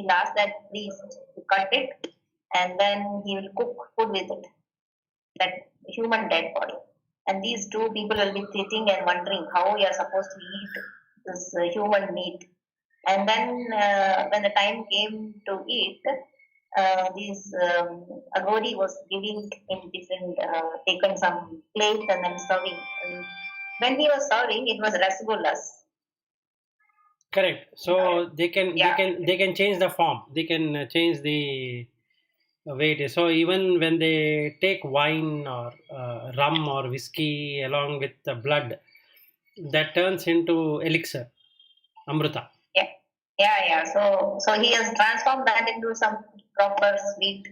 he'll ask that priest to cut it, and then he will cook food with it, that human dead body. And these two people will be sitting and wondering how you are supposed to eat this human meat. And then when the time came to eat, these Agori was giving in different, taken some plate and then serving. And when he was serving, it was rasgullas. Correct. So they can change the form. They can change the way it is. So even when they take wine or rum or whiskey along with the blood, that turns into elixir, amruta. Yeah. So he has transformed that into some proper sweet,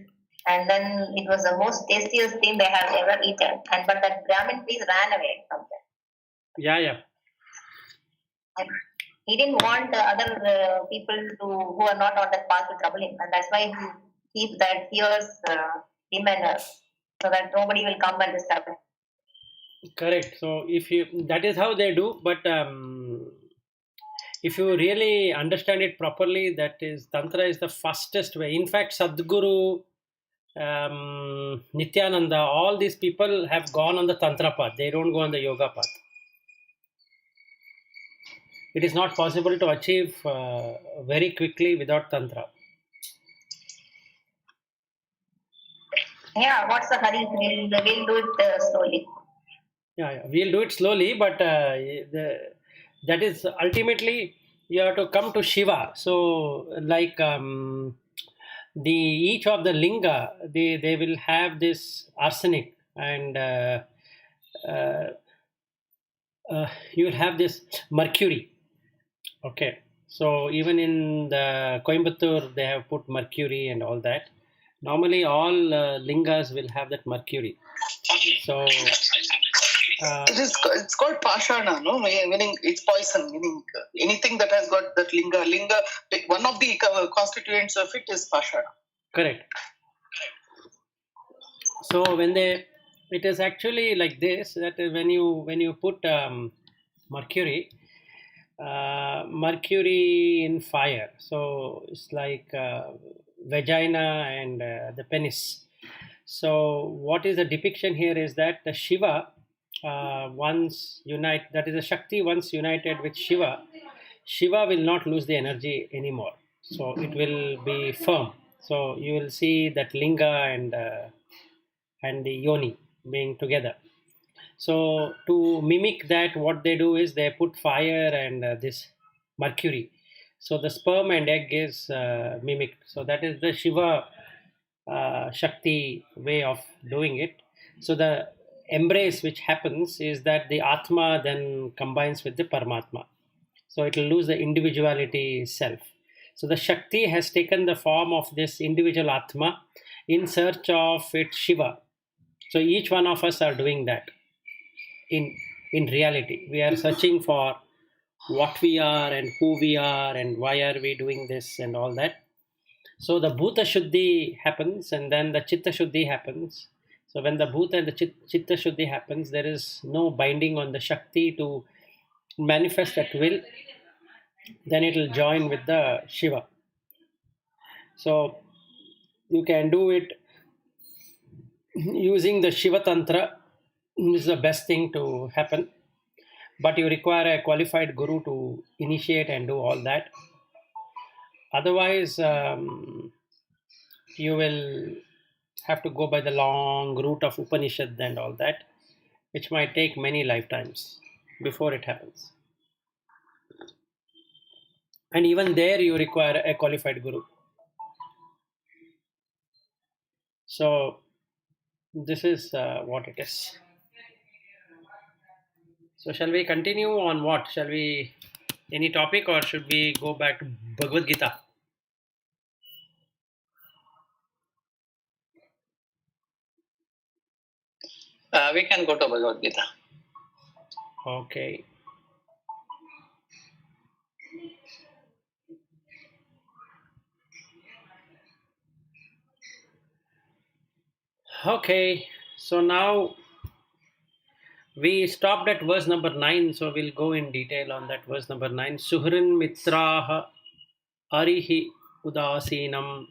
and then it was the most tastiest thing they have ever eaten. And but that Brahmin priest ran away from them. Yeah. And he didn't want other people who are not on that path to trouble him, and that's why he keeps that fierce demeanor, so that nobody will come and disturb him. Correct. So that is how they do, but if you really understand it properly, that is, Tantra is the fastest way. In fact, Sadhguru, Nityananda, all these people have gone on the Tantra path. They don't go on the yoga path. It is not possible to achieve very quickly without Tantra. Yeah, what's the hurry? We'll do it slowly. Yeah, we'll do it slowly, but that is ultimately you have to come to Shiva. So, like each of the linga, they will have this arsenic, and you will have this mercury. Okay, so even in the Coimbatore, they have put mercury and all that. Normally, all lingas will have that mercury. So it's called pashana, no? Meaning it's poison. Meaning anything that has got that linga. One of the constituents of it is pashana. Correct. So it is actually like this, that when you put mercury in fire, so it's like vagina and the penis. So what is the depiction here is that the Shiva that is a Shakti once united with Shiva will not lose the energy anymore. So it will be firm. So you will see that linga and the yoni being together. So to mimic that, what they do is they put fire and this mercury. So the sperm and egg is mimicked. So that is the Shiva Shakti way of doing it. So the embrace which happens is that the Atma then combines with the Paramatma. So it will lose the individuality self. So the Shakti has taken the form of this individual Atma in search of its Shiva. So each one of us are doing that. In reality, we are searching for what we are and who we are and why are we doing this and all that. So the Bhuta Shuddhi happens, and then the Chitta Shuddhi happens. So when the Bhuta and the Chitta Shuddhi happens, there is no binding on the Shakti to manifest at will. Then it will join with the Shiva. So you can do it using the Shiva Tantra. Is the best thing to happen, but you require a qualified guru to initiate and do all that. Otherwise, you will have to go by the long route of Upanishad and all that, which might take many lifetimes before it happens. And even there, you require a qualified guru. So this is what it is. So shall we continue on what? Shall we, any topic, or should we go back to Bhagavad Gita? We can go to Bhagavad Gita. Okay. Okay, so now we stopped at verse number 9, so we'll go in detail on that verse number 9. Suhrin mitraha arihi udasinam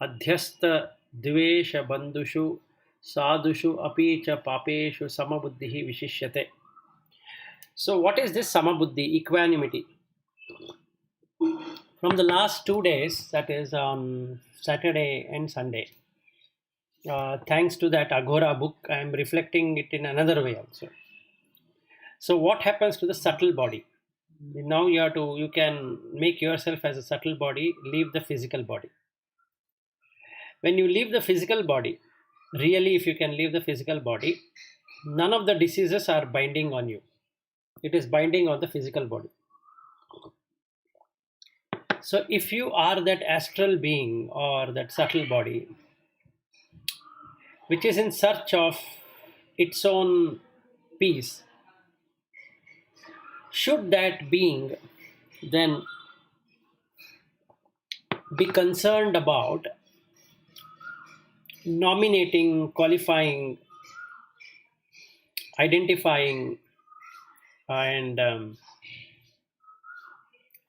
adhyastha dvesha bandhushu sadhushu api cha papeshu samabuddhihi vishishyate. So what is this samabuddhi, equanimity? From the last 2 days, that is on Saturday and Sunday, thanks to that Agora book, I am reflecting it in another way also. So what happens to the subtle body? Now you can make yourself as a subtle body, leave the physical body. When you leave the physical body, really, if you can leave the physical body, none of the diseases are binding on you. It is binding on the physical body. So if you are that astral being or that subtle body, which is in search of its own peace, should that being then be concerned about nominating, qualifying, identifying, and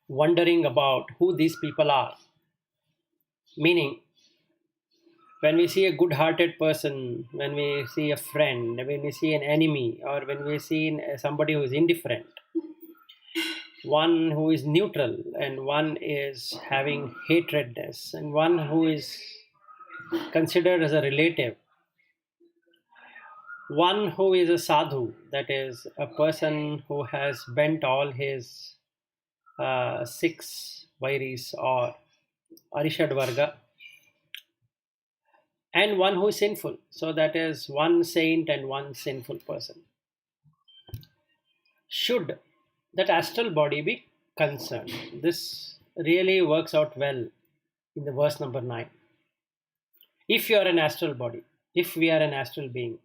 wondering about who these people are? Meaning, when we see a good hearted person, when we see a friend, when we see an enemy, or when we see somebody who is indifferent, one who is neutral, and one is having hatredness, and one who is considered as a relative, one who is a sadhu, that is a person who has bent all his six vairis or arishad varga, and one who is sinful, so that is one saint and one sinful person. Should that astral body be concerned? This really works out well in the verse number 9. If you are an astral body, if we are an astral being,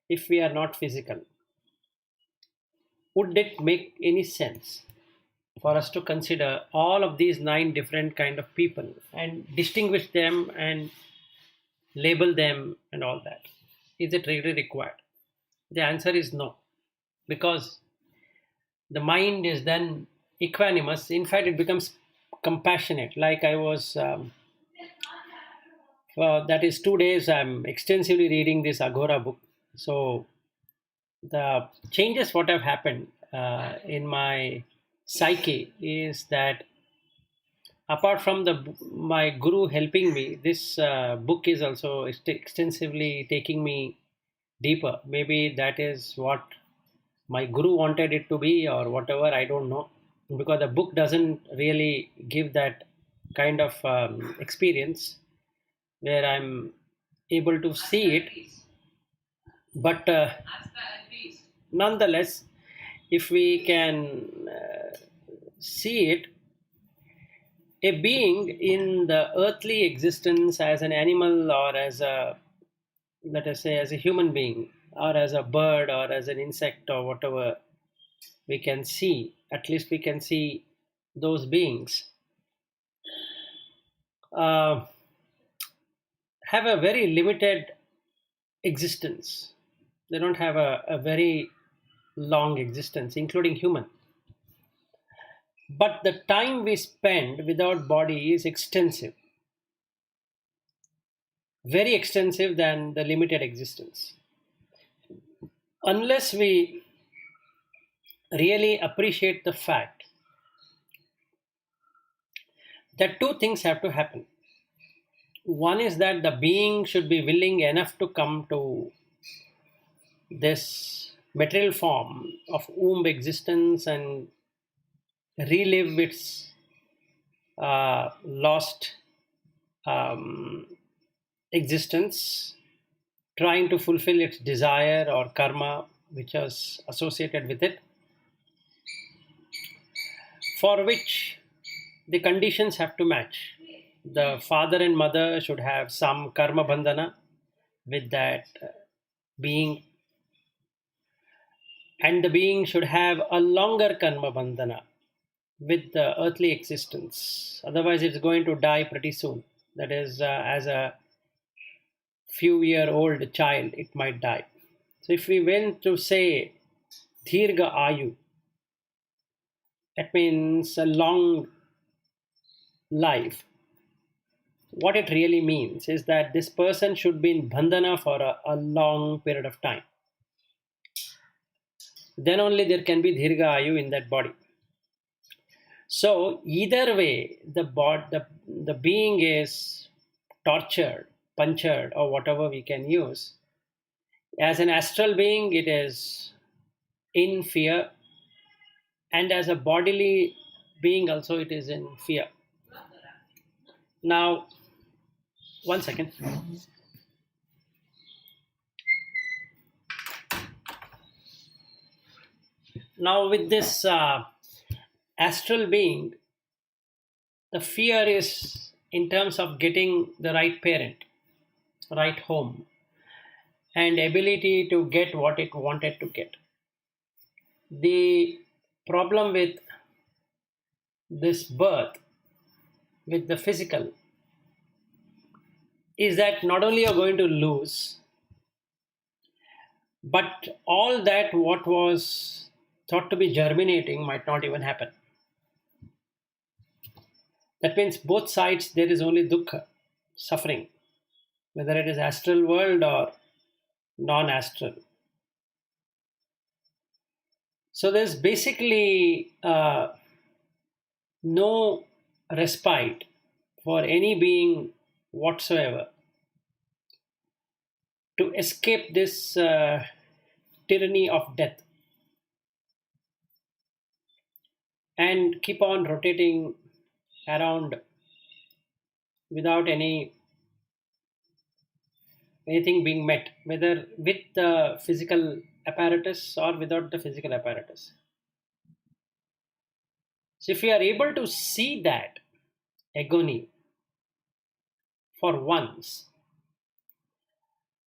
if we are not physical, would it make any sense for us to consider all of these 9 different kind of people and distinguish them and label them and all that? Is it really required? The answer is no, because the mind is then equanimous. In fact, it becomes compassionate. Like I was, that is 2 days, I'm extensively reading this Agora book. So the changes what have happened in my psyche is that apart from my guru helping me, this book is also extensively taking me deeper. Maybe that is what my guru wanted it to be, or whatever, I don't know, because the book doesn't really give that kind of experience where I'm able to see it. But nonetheless, if we can see it, a being in the earthly existence as an animal, or as a, let us say, as a human being, or as a bird, or as an insect, or whatever we can see, at least we can see those beings have a very limited existence. They don't have a very long existence, including human. But the time we spend without body is extensive, very extensive than the limited existence. Unless we really appreciate the fact that 2 things have to happen. One is that the being should be willing enough to come to this material form of womb existence and relive its lost existence, trying to fulfill its desire or karma which was associated with it, for which the conditions have to match. The father and mother should have some karma bandhana with that being, and the being should have a longer karma bandhana with the earthly existence. Otherwise, it's going to die pretty soon. That is, as a few-year-old child, it might die. So, if we went to say Dhirga Ayu, that means a long life. what it really means is that this person should be in bandhana for a long period of time. Then only there can be dirgha ayu in that body. So either way, the being is tortured, punctured, or whatever we can use. As an astral being, it is in fear, and as a bodily being also, it is in fear. Now, one second. Now, with this astral being, the fear is in terms of getting the right parent, right home, and ability to get what it wanted to get. The problem with this birth, with the physical, is that not only you're going to lose, but all that what was thought to be germinating might not even happen. That means both sides there is only dukkha, suffering, whether it is astral world or non-astral. So there's basically no respite for any being whatsoever to escape this tyranny of death and keep on rotating around without anything being met, whether with the physical apparatus or without the physical apparatus. So if we are able to see that agony for once,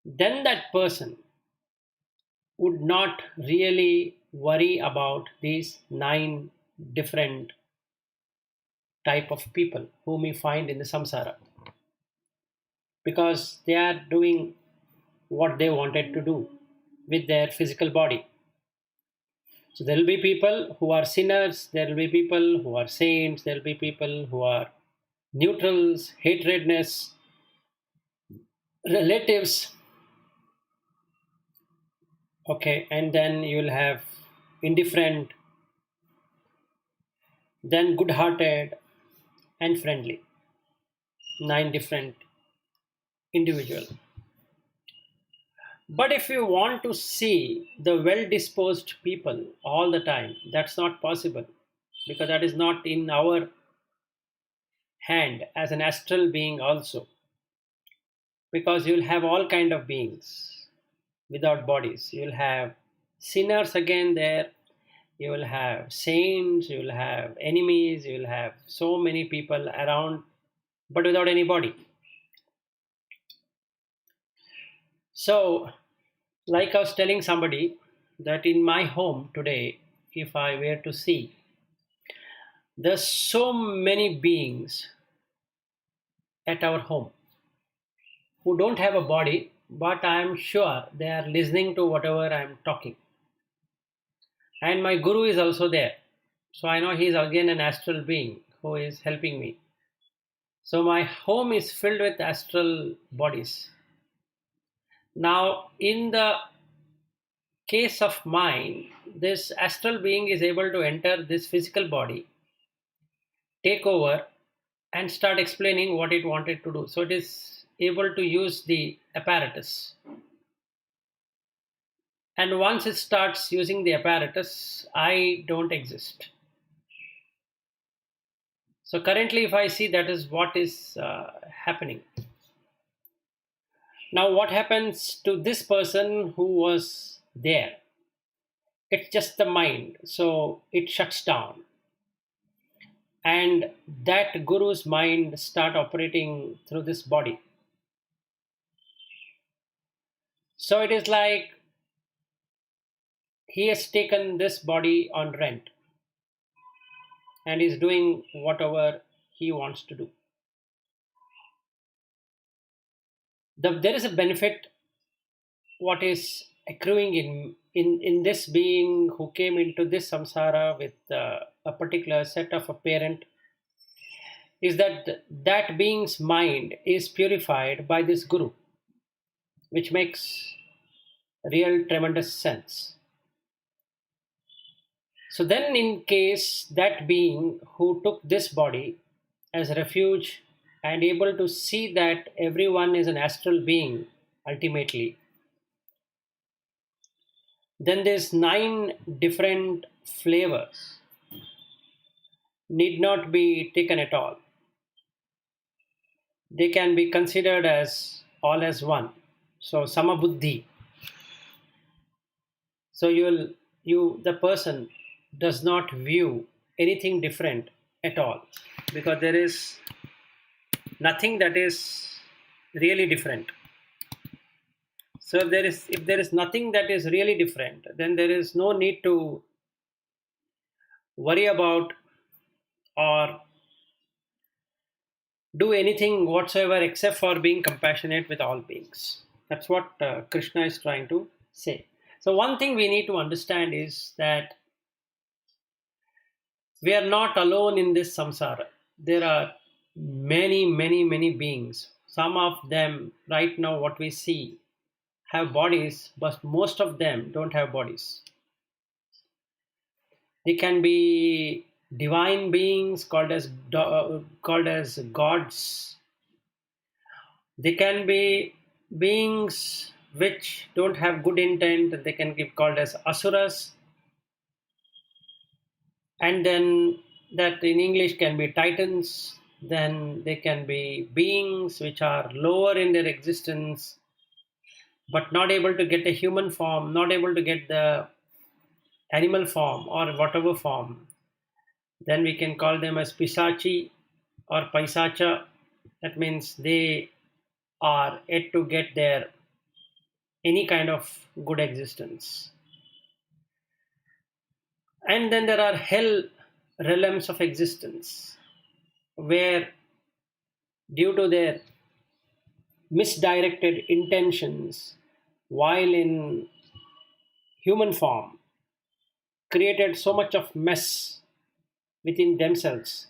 then that person would not really worry about these 9 different type of people whom we find in the samsara, because they are doing what they wanted to do with their physical body. So there will be people who are sinners, there will be people who are saints, there will be people who are neutrals, hatredness, relatives. Okay, and then you will have indifferent, then good hearted and friendly. 9 different individual. But if you want to see the well disposed people all the time, that's not possible, because that is not in our hand as an astral being also, because you'll have all kind of beings without bodies. You'll have sinners again there, you will have saints, you will have enemies, you will have so many people around, but without any body. So, like I was telling somebody, that in my home today, if I were to see, there's so many beings at our home who don't have a body, but I am sure they are listening to whatever I am talking. And my guru is also there. So I know he is again an astral being who is helping me. So my home is filled with astral bodies. Now, in the case of mine, this astral being is able to enter this physical body, take over, and start explaining what it wanted to do. So it is able to use the apparatus. And once it starts using the apparatus, I don't exist. So currently, if I see, that is what is happening. Now, what happens to this person who was there? It's just the mind, so it shuts down, and that guru's mind start operating through this body. So it is like he has taken this body on rent and is doing whatever he wants to do. There is a benefit what is accruing in this being who came into this samsara with a particular set of a parent, is that that being's mind is purified by this guru, which makes real tremendous sense. So then, in case that being who took this body as refuge and able to see that everyone is an astral being ultimately, then these 9 different flavors need not be taken at all. They can be considered as all as one. So samabuddhi. So the person does not view anything different at all, because there is nothing that is really different. So if there is nothing that is really different, then there is no need to worry about or do anything whatsoever except for being compassionate with all beings. That's what Krishna is trying to say. So one thing we need to understand is that we are not alone in this samsara. There are many, many, many beings. Some of them, right now, what we see, have bodies, but most of them don't have bodies. They can be divine beings called as gods. They can be beings which don't have good intent. They can be called as asuras. And then that in English can be titans. Then they can be beings which are lower in their existence, but not able to get a human form, not able to get the animal form or whatever form. Then we can call them as pisachi or paisacha. That means they are yet to get their any kind of good existence. And then there are hell realms of existence, where due to their misdirected intentions while in human form created so much of mess within themselves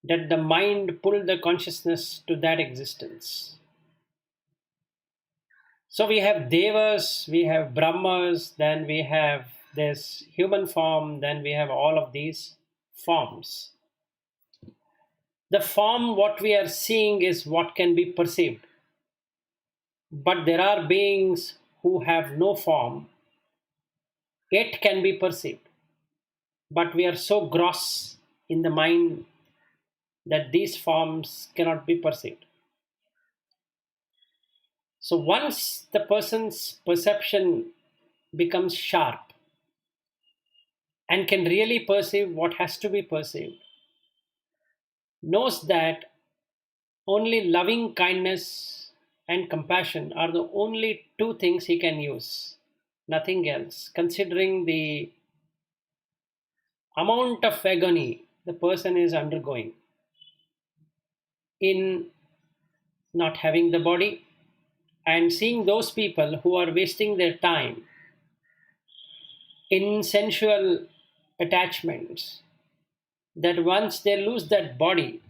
that the mind pulled the consciousness to that existence. So we have devas, we have brahmas, then we have this human form, then we have all of these forms. The form what we are seeing is what can be perceived, but there are beings who have no form yet can be perceived, but we are so gross in the mind that these forms cannot be perceived. So once the person's perception becomes sharp and can really perceive what has to be perceived, knows that only loving kindness and compassion are the only 2 things he can use, nothing else, considering the amount of agony the person is undergoing in not having the body, and seeing those people who are wasting their time in sensual attachments, that once they lose that body,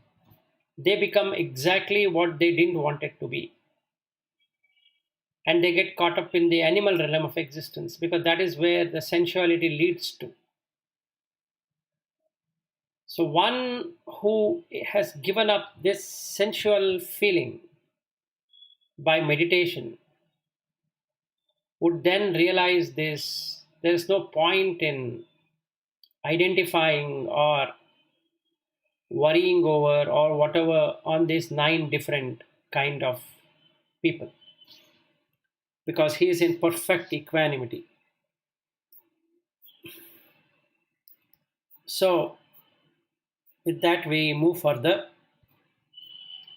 they become exactly what they didn't want it to be. And they get caught up in the animal realm of existence, because that is where the sensuality leads to. So one who has given up this sensual feeling by meditation would then realize this: there is no point in identifying or worrying over or whatever on these 9 different kind of people, because he is in perfect equanimity. So with that we move further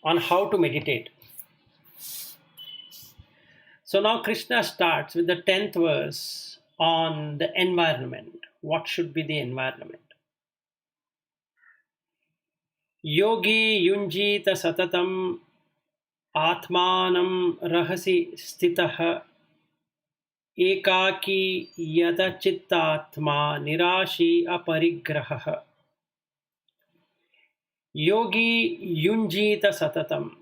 on how to meditate. So now Krishna starts with the 10th verse on the environment. What should be the environment? Yogi yunjita satatam atmanam rahasi stitah ekaki yata chittatma nirashi aparigrahah. Yogi yunjita satatam.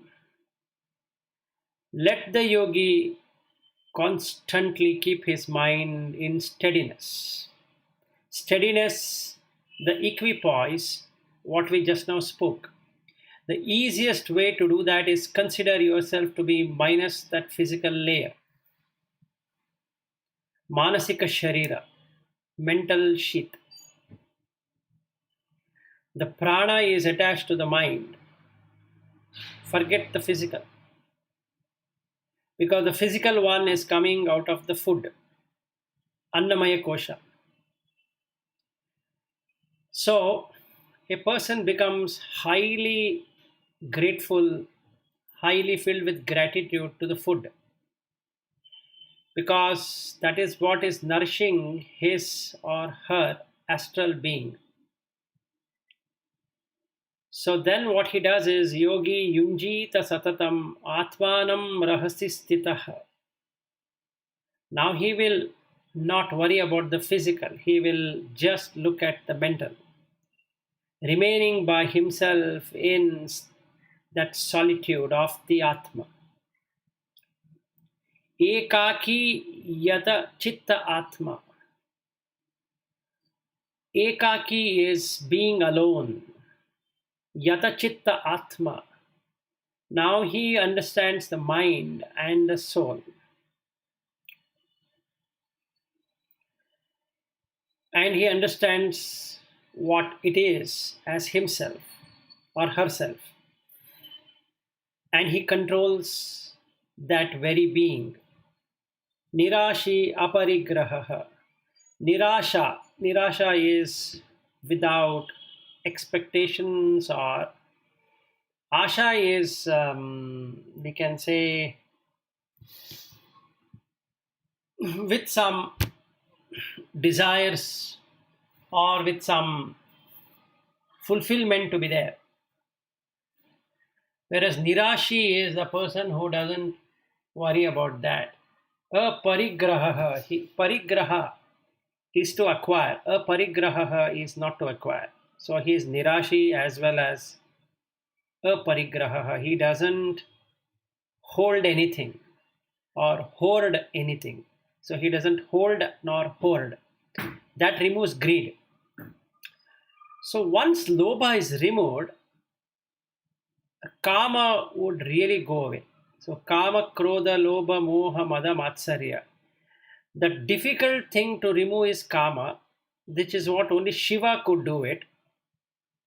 Let the yogi constantly keep his mind in steadiness. Steadiness, the equipoise, what we just now spoke. The easiest way to do that is consider yourself to be minus that physical layer. Manasika Sharira, mental sheath. The prana is attached to the mind. Forget the physical. Because the physical one is coming out of the food. Annamaya kosha. So, a person becomes highly grateful, highly filled with gratitude to the food. Because that is what is nourishing his or her astral being. So then what he does is yogi yunjita satatam atmanam rahasi stitah. Now he will not worry about the physical, he will just look at the mental, remaining by himself in that solitude of the Atma. Ekaki yata chitta Atma. Ekaki is being alone. Yata chitta Atma. Now he understands the mind and the soul. And he understands what it is as himself or herself. And he controls that very being. Nirashi aparigraha. Nirasha is without expectations, or asha is, we can say, with some desires or with some fulfillment to be there. Whereas Nirashi is the person who doesn't worry about that. Parigraha is to acquire. Aparigraha is not to acquire. So he is Nirashi as well as aparigraha. He doesn't hold anything or hoard anything. So he doesn't hold nor hoard. That removes greed. So once lobha is removed, kama would really go away. So kama, krodha, lobha, moha, mada, matsarya. The difficult thing to remove is kama, which is what only Shiva could do it.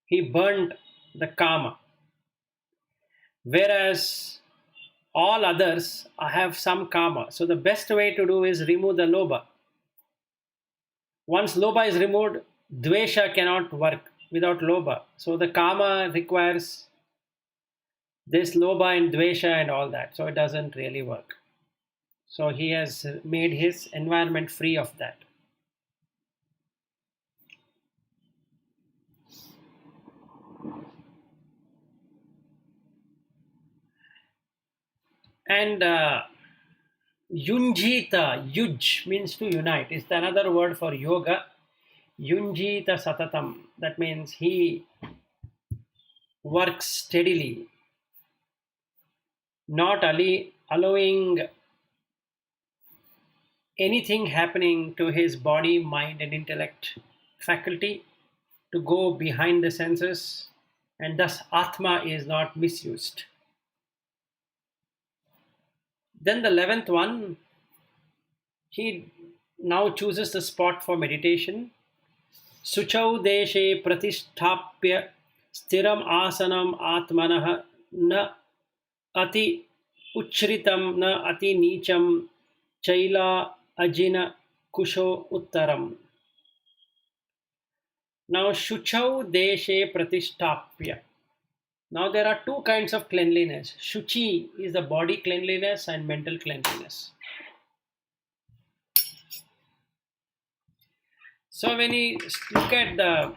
He burnt the kama. Whereas all others have some kama. So the best way to do is remove the lobha. Once lobha is removed, dvesha cannot work without lobha. So the kama requires this lobha and dvesha and all that. So it doesn't really work. So he has made his environment free of that. And yunjita, yuj means to unite. It's another word for yoga. Yunjita satatam. That means he works steadily, not allowing anything happening to his body, mind, and intellect faculty to go behind the senses, and thus Atma is not misused. Then the 11th one, he now chooses the spot for meditation. Suchau deshe pratisthapya stiram asanam atmanah na ati uchritam na ati nicham chaila ajina kusho uttaram. Now shuchau deshe pratisthapya. Now there are two kinds of cleanliness. Shuchi is the body cleanliness and mental cleanliness. So when you look at the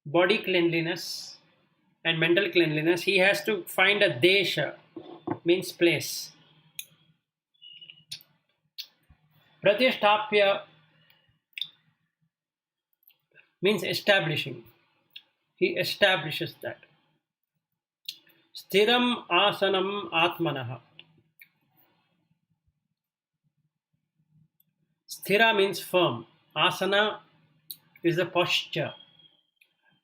body cleanliness and mental cleanliness, he has to find a desha, means place. Pratisthapya means establishing. He establishes that. Sthiram asanam atmanah. Sthira means firm. Asana is the posture.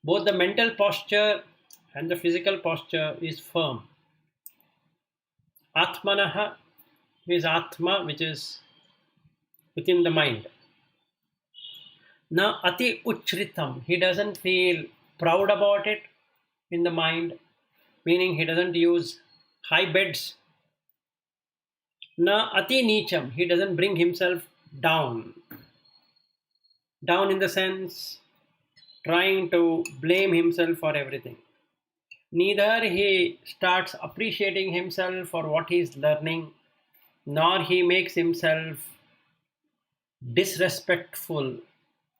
Both the mental posture and the physical posture is firm. Atmanah is Atma, which is within the mind. Na ati uchritam. He doesn't feel proud about it in the mind, meaning he doesn't use high beds. Na ati nicham. He doesn't bring himself down. Down in the sense trying to blame himself for everything. Neither he starts appreciating himself for what he is learning, nor he makes himself disrespectful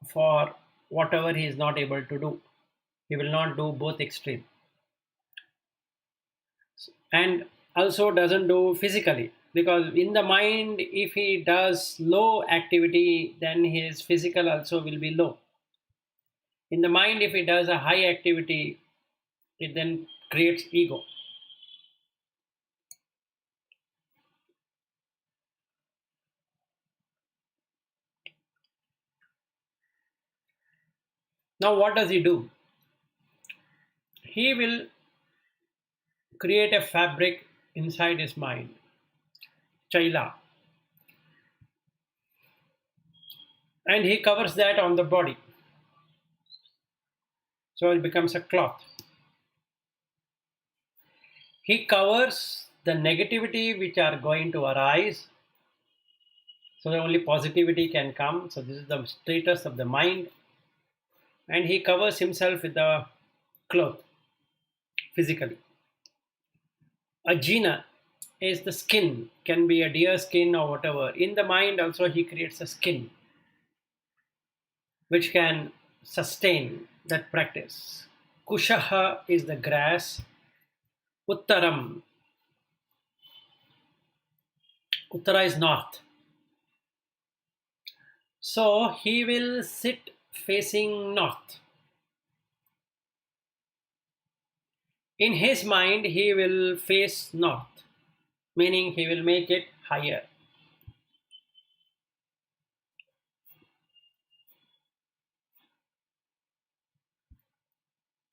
for whatever he is not able to do. He will not do both extreme. And also doesn't do physically, because in the mind, if he does low activity, then his physical also will be low. In the mind, if he does a high activity, it then creates ego. Now, what does he do? He will create a fabric inside his mind, chaila, and he covers that on the body. So it becomes a cloth. He covers the negativity which are going to arise, so that only positivity can come. So this is the status of the mind, and he covers himself with the cloth physically. Ajina is the skin, can be a deer skin or whatever. In the mind also he creates a skin which can sustain that practice. Kushaha is the grass. Uttaram. Uttara is north. So he will sit facing north. In his mind, he will face north, meaning he will make it higher.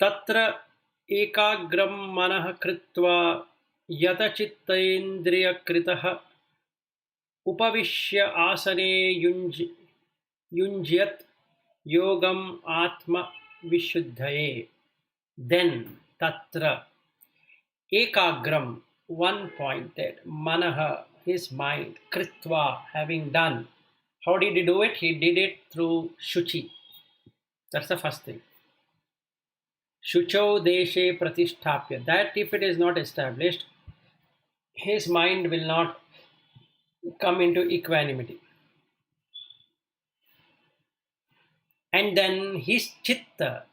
Tatra ekagram manah kritva yata chittendriya upavishya asane yunjyat yogam atma vishuddhaye. Then tatra ekagram, one pointed, manaha, his mind, kritva, having done. How did he do it? He did it through shuchi. That's the first thing. Shucho deshe pratisthapya. That if it is not established, his mind will not come into equanimity. And then his chitta,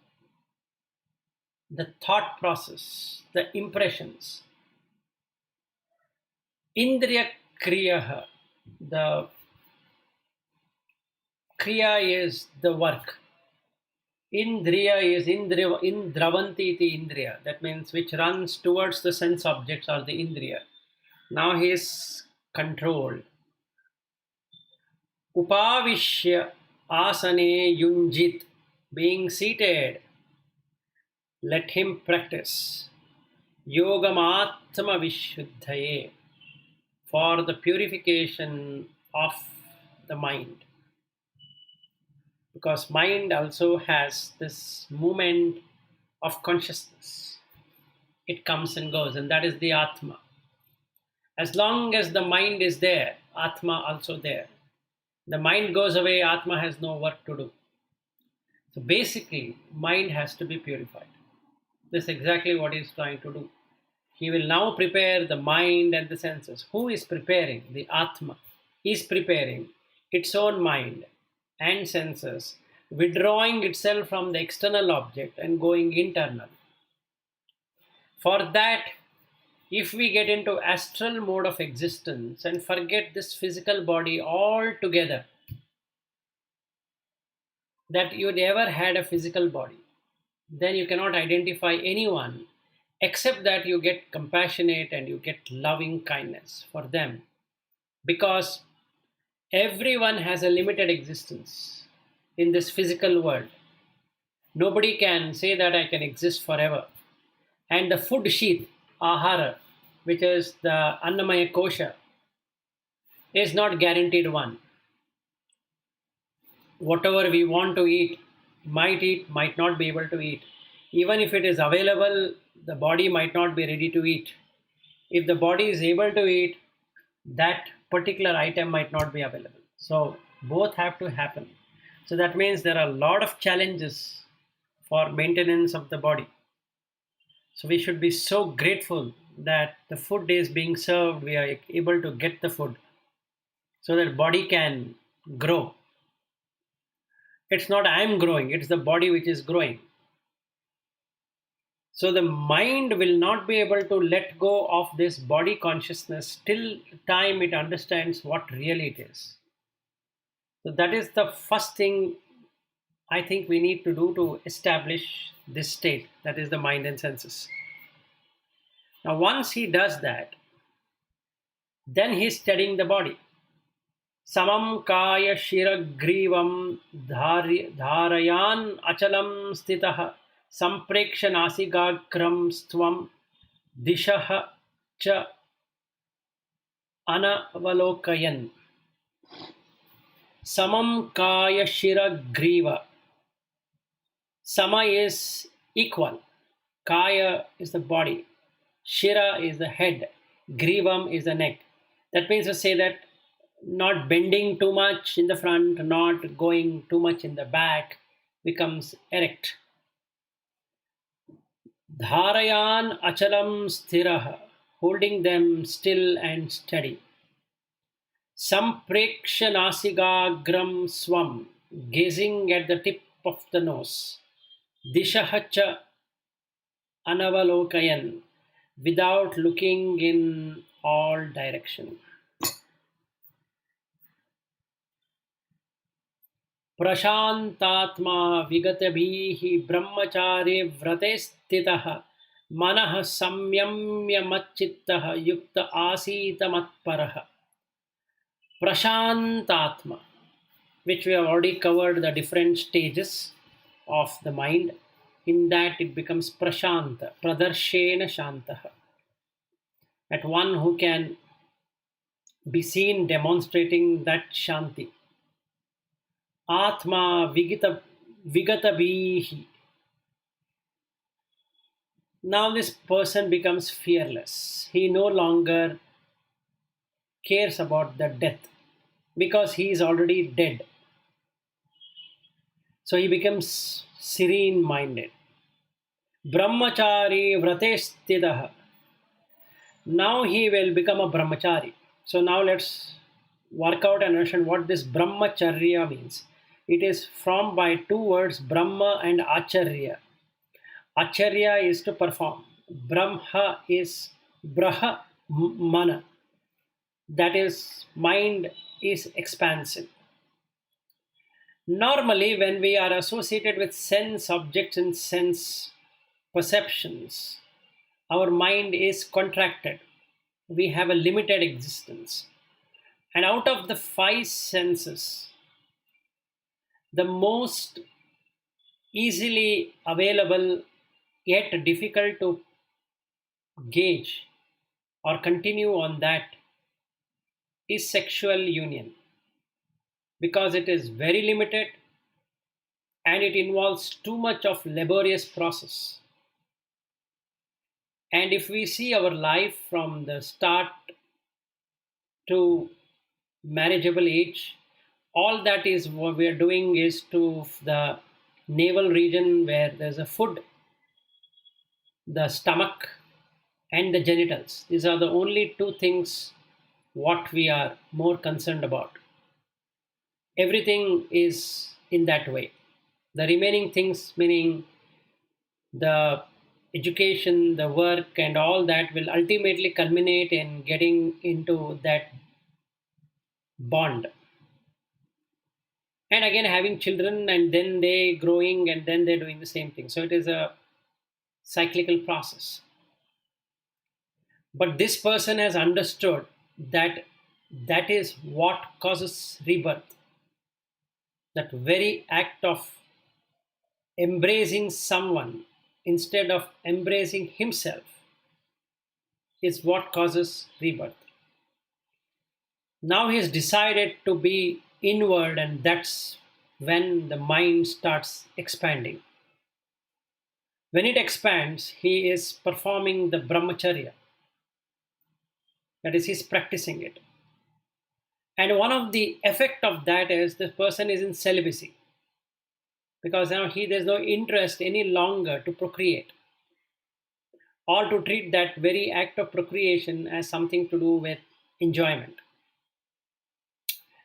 the thought process, the impressions. Indriya kriya, the kriya is the work. Indriya is indravanti iti indriya. That means which runs towards the sense objects or the indriya. Now he is controlled. Upavishya asane yunjit. Being seated, let him practice. Yogamatma vishuddhaye. For the purification of the mind. Because mind also has this movement of consciousness. It comes and goes, and that is the Atma. As long as the mind is there, Atma also there. The mind goes away, Atma has no work to do. So basically, mind has to be purified. This is exactly what he is trying to do. He will now prepare the mind and the senses. Who is preparing? The Atma is preparing its own mind and senses, withdrawing itself from the external object and going internal. For that, if we get into astral mode of existence and forget this physical body altogether, that you never had a physical body, then you cannot identify anyone except that you get compassionate and you get loving kindness for them, because everyone has a limited existence in this physical world. Nobody can say that I can exist forever. And the food sheath, ahara, which is the Annamaya Kosha, is not guaranteed one. Whatever we want to eat, might not be able to eat. Even if it is available, the body might not be ready to eat. If the body is able to eat, that particular item might not be available. So both have to happen. So that means there are a lot of challenges for maintenance of the body. So we should be so grateful that the food is being served, we are able to get the food so that body can grow. It's not I'm growing, it's the body which is growing. So the mind will not be able to let go of this body consciousness till time it understands what really it is. So that is the first thing I think we need to do to establish this state, that is the mind and senses. Now once he does that, then he's studying the body. Samam kaya shiragrivam dharayan achalam stitah sampreksha nasigagram stvam dishaha cha anavalokayan. Samam kaya shiragriva. Sama is equal. Kaya is the body. Shira is the head. Grivam is the neck. That means to say that not bending too much in the front, not going too much in the back, becomes erect. Dharayan achalam sthirah, holding them still and steady. Sampreksha nasigagram swam, gazing at the tip of the nose. Dishahacha anavalokayan, without looking in all direction. Prashantatma vigatabhihi brahmachari vrate stitah manah samyamya machittah yukta asita matparah. Prashantatma, which we have already covered the different stages of the mind. In that it becomes prashanta, pradarshena shantah. At one who can be seen demonstrating that shanti. Atma vigatabhihi. Now this person becomes fearless. He no longer cares about the death because he is already dead. So he becomes serene minded. Brahmachari vratestidah. Now he will become a brahmachari. So now let's work out and understand what this brahmacharya means. It is formed by two words, Brahma and Acharya. Acharya is to perform. Brahma is Braha Mana. That is, mind is expansive. Normally, when we are associated with sense objects and sense perceptions, our mind is contracted. We have a limited existence. And out of the five senses, the most easily available yet difficult to gauge or continue on that is sexual union, because it is very limited and it involves too much of laborious process. And if we see our life from the start to marriageable age, all that is what we are doing is to the navel region where there's a food, the stomach and the genitals. These are the only two things what we are more concerned about. Everything is in that way. The remaining things, meaning the education, the work and all that, will ultimately culminate in getting into that bond. And again having children, and then they growing, and then they're doing the same thing. So it is a cyclical process. But this person has understood that that is what causes rebirth. That very act of embracing someone instead of embracing himself is what causes rebirth. Now he has decided to be inward, and that's when the mind starts expanding. When it expands, he is performing the brahmacharya. That is, he's practicing it. And one of the effect of that is the person is in celibacy, because now there's no interest any longer to procreate or to treat that very act of procreation as something to do with enjoyment.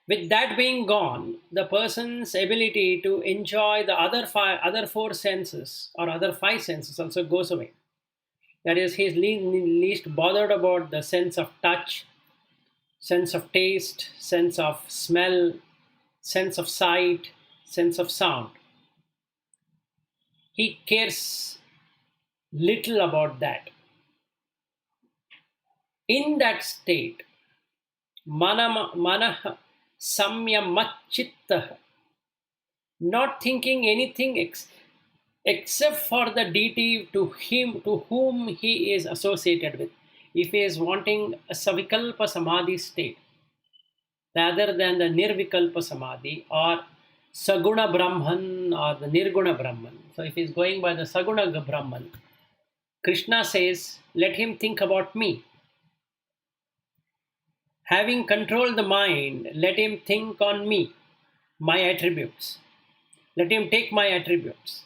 With that being gone, the person's ability to enjoy the other four senses or other five senses also goes away. That is, he's least bothered about the sense of touch, sense of taste, sense of smell, sense of sight, sense of sound. He cares little about that. In that state, manah samyamachittah, not thinking anything except for the deity to whom he is associated with. If he is wanting a savikalpa samadhi state rather than the nirvikalpa samadhi or saguna brahman or the nirguna brahman, so if he is going by the saguna brahman, Krishna says, let him think about me. Having controlled the mind, let him think on me, my attributes. Let him take my attributes.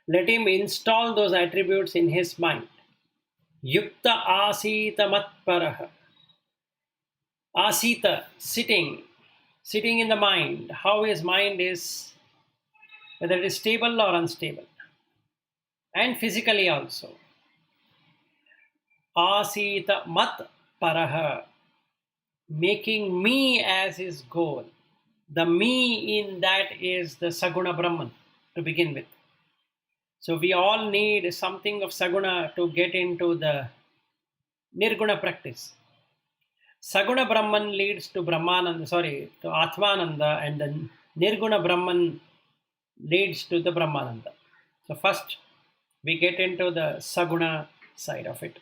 Let him install those attributes in his mind. Yukta asita matparaha. Asita, sitting in the mind. How his mind is, whether it is stable or unstable. And physically also. Asita matparaha. Making me as his goal. The me in that is the Saguna Brahman to begin with. So we all need something of Saguna to get into the Nirguna practice. Saguna Brahman leads to to Atmananda, and the Nirguna Brahman leads to the Brahmananda. So first we get into the Saguna side of it.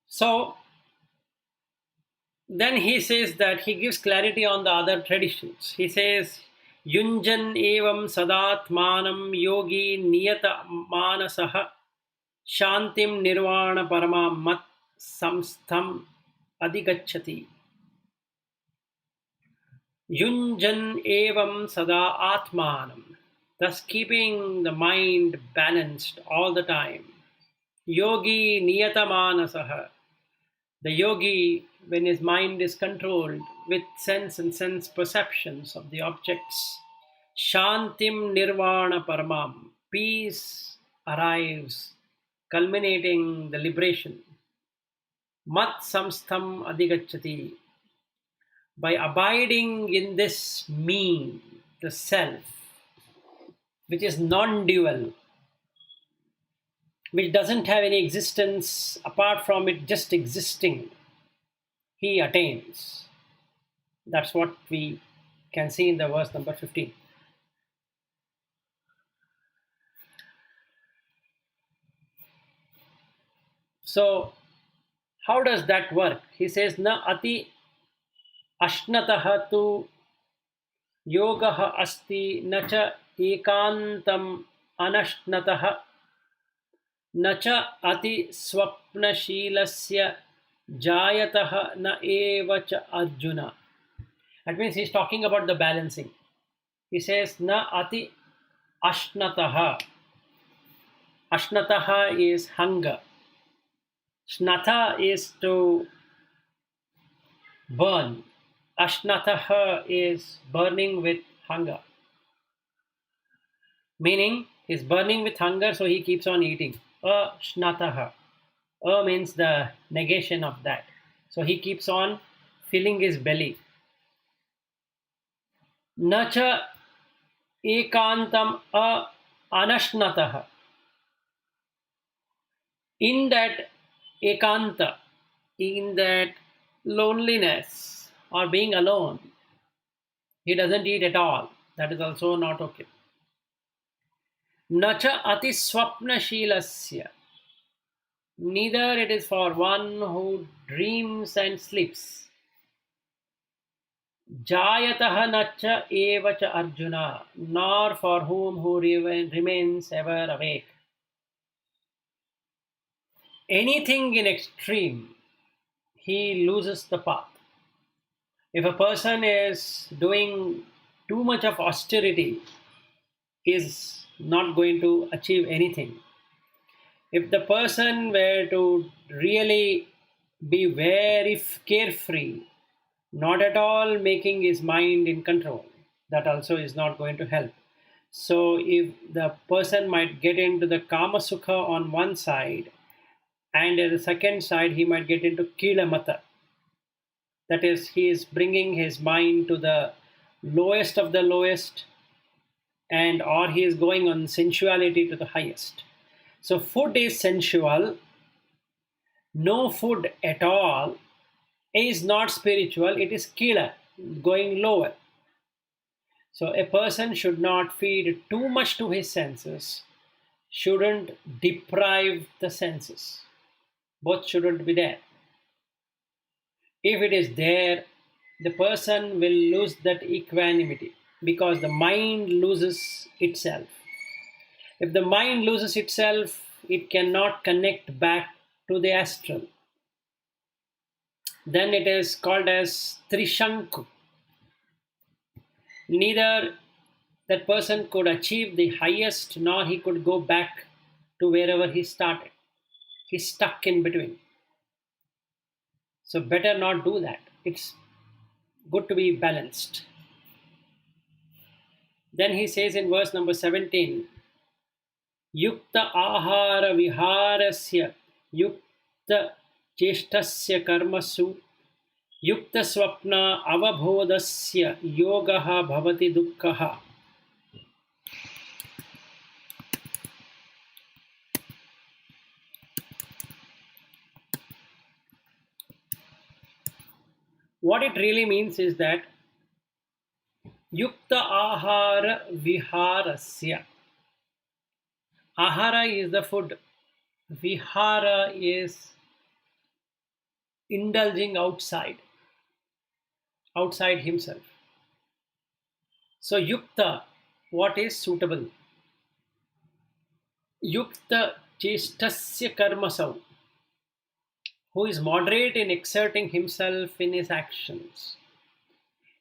So then he says that he gives clarity on the other traditions. He says, Yunjan evam sadatmanam yogi niyata manasaha shantim nirvana parama mat samstham adhigachati. Yunjan evam sada atmanam, thus keeping the mind balanced all the time. Yogi niyata manasaha, the yogi, when his mind is controlled with sense and sense perceptions of the objects, Shantim Nirvana Paramam, peace arrives, culminating the liberation. Mat Samstham Adhigachati, by abiding in this me, the self, which is non dual, which doesn't have any existence apart from it just existing, he attains. That's what we can see in the verse number 15. So, how does that work? He says, Na ati ashnataha tu yogaha asti nacha ekantam anashnataha nacha ati swapnashilasya jayataha na evacha arjuna. That means he's talking about the balancing. He says, Na ati ashnataha. Ashnataha is hunger. Shnatha is to burn. Ashnataha is burning with hunger. Meaning, he's burning with hunger, so he keeps on eating. Ashnataha. Means the negation of that. So he keeps on filling his belly. Nacha ekantam anashnatah. In that ekanta, in that loneliness or being alone, he doesn't eat at all. That is also not okay. Nacha ati swapnashilasya. Neither it is for one who dreams and sleeps. Jayatah nacha evacha arjuna. Nor for whom who remains ever awake. Anything in extreme, he loses the path. If a person is doing too much of austerity, he is not going to achieve anything. If the person were to really be very carefree, not at all making his mind in control, that also is not going to help. So if the person might get into the kama sukha on one side, and at the second side he might get into kila mata. That is, he is bringing his mind to the lowest of the lowest, and or he is going on sensuality to the highest. So food is sensual. No food at all is not spiritual. It is kila, going lower. So a person should not feed too much to his senses, shouldn't deprive the senses. Both shouldn't be there. If it is there, the person will lose that equanimity because the mind loses itself. If the mind loses itself, it cannot connect back to the astral. Then it is called as Trishanku. Neither that person could achieve the highest nor he could go back to wherever he started. He's stuck in between. So better not do that. It's good to be balanced. Then he says in verse number 17, Yukta ahara viharasya yukta cheshtasya karmasu yukta swapna avabhodasya yogaha bhavati dukkhaha. What it really means is that Yukta ahara viharasya. Ahara is the food. Vihara is indulging outside himself. So yukta, what is suitable? Yukta chestasya karmasau, who is moderate in exerting himself in his actions.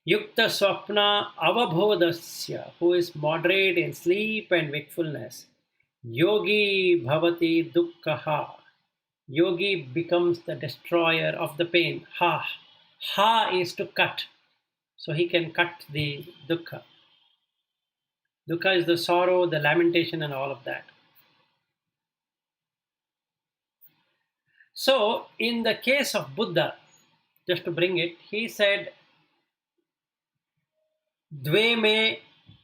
Yukta swapna avabhodasya, who is moderate in sleep and wakefulness. Yogi bhavati dukkhaha. Yogi becomes the destroyer of the pain. Ha is to cut. So he can cut the dukkha. Dukkha is the sorrow, the lamentation, and all of that. So, in the case of Buddha, just to bring it, he said, Dve me,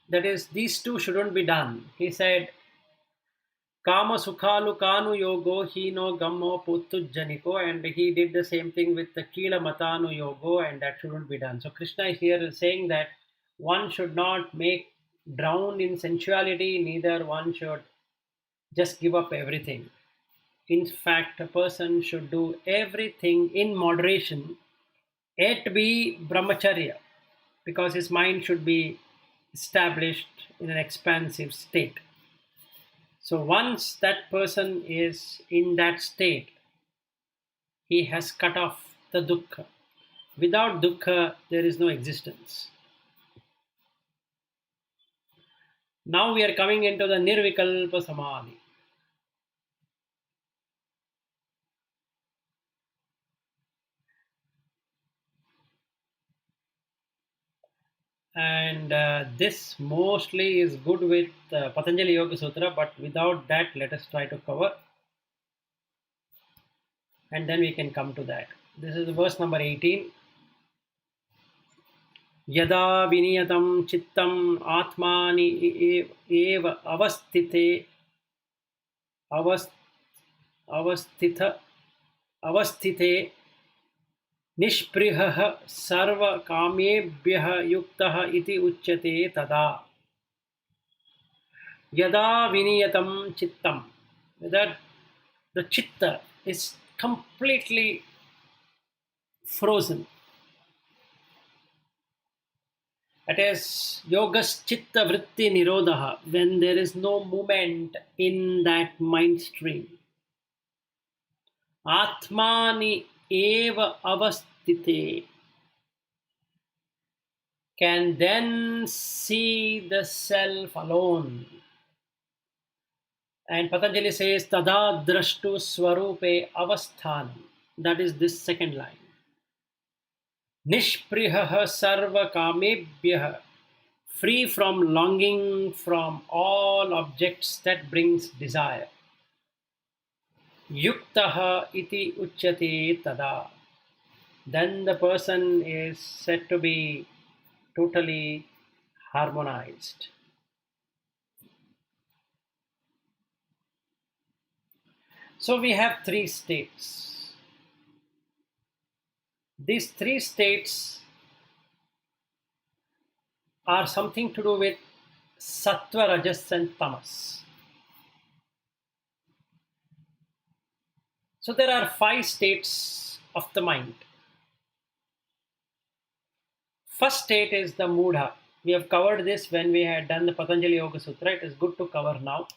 that is, these two shouldn't be done. He said, Kama sukhalu kanu yogo hino gammo puttujjaniko, and he did the same thing with the kila matanu yogo, and that shouldn't be done. So Krishna here is saying that one should not make drown in sensuality, neither one should just give up everything. In fact, a person should do everything in moderation, yet be brahmacharya, because his mind should be established in an expansive state. So once that person is in that state, he has cut off the dukkha. Without dukkha, there is no existence. Now we are coming into the nirvikalpa samadhi. And this mostly is good with Patanjali Yoga Sutra, but without that, let us try to cover. And then we can come to that. This is verse number 18. Yada viniyatam chittam atmani eva avas- avastitha avastite निष्पृहः सर्वकामेभ्यः युक्तः इति उच्यते तदा यदा विनियतं चित्तम, that the chitta is completely frozen. It is yogas chitta vritti nirodha, when there is no movement in that mind stream. Atmani eva avastite, can then see the self alone. And Patanjali says, Tada drashtu swarupe avasthanam. That is this second line. Nishprihaha sarva kamebhyah. Free from longing from all objects that brings desire. Yuktaha iti uchyate tada. Then the person is said to be totally harmonized. So we have three states. These three states are something to do with sattva, rajas, and tamas. So there are 5 states of the mind. First state is the mudha. We have covered this when we had done the Patanjali Yoga Sutra. It is good to cover now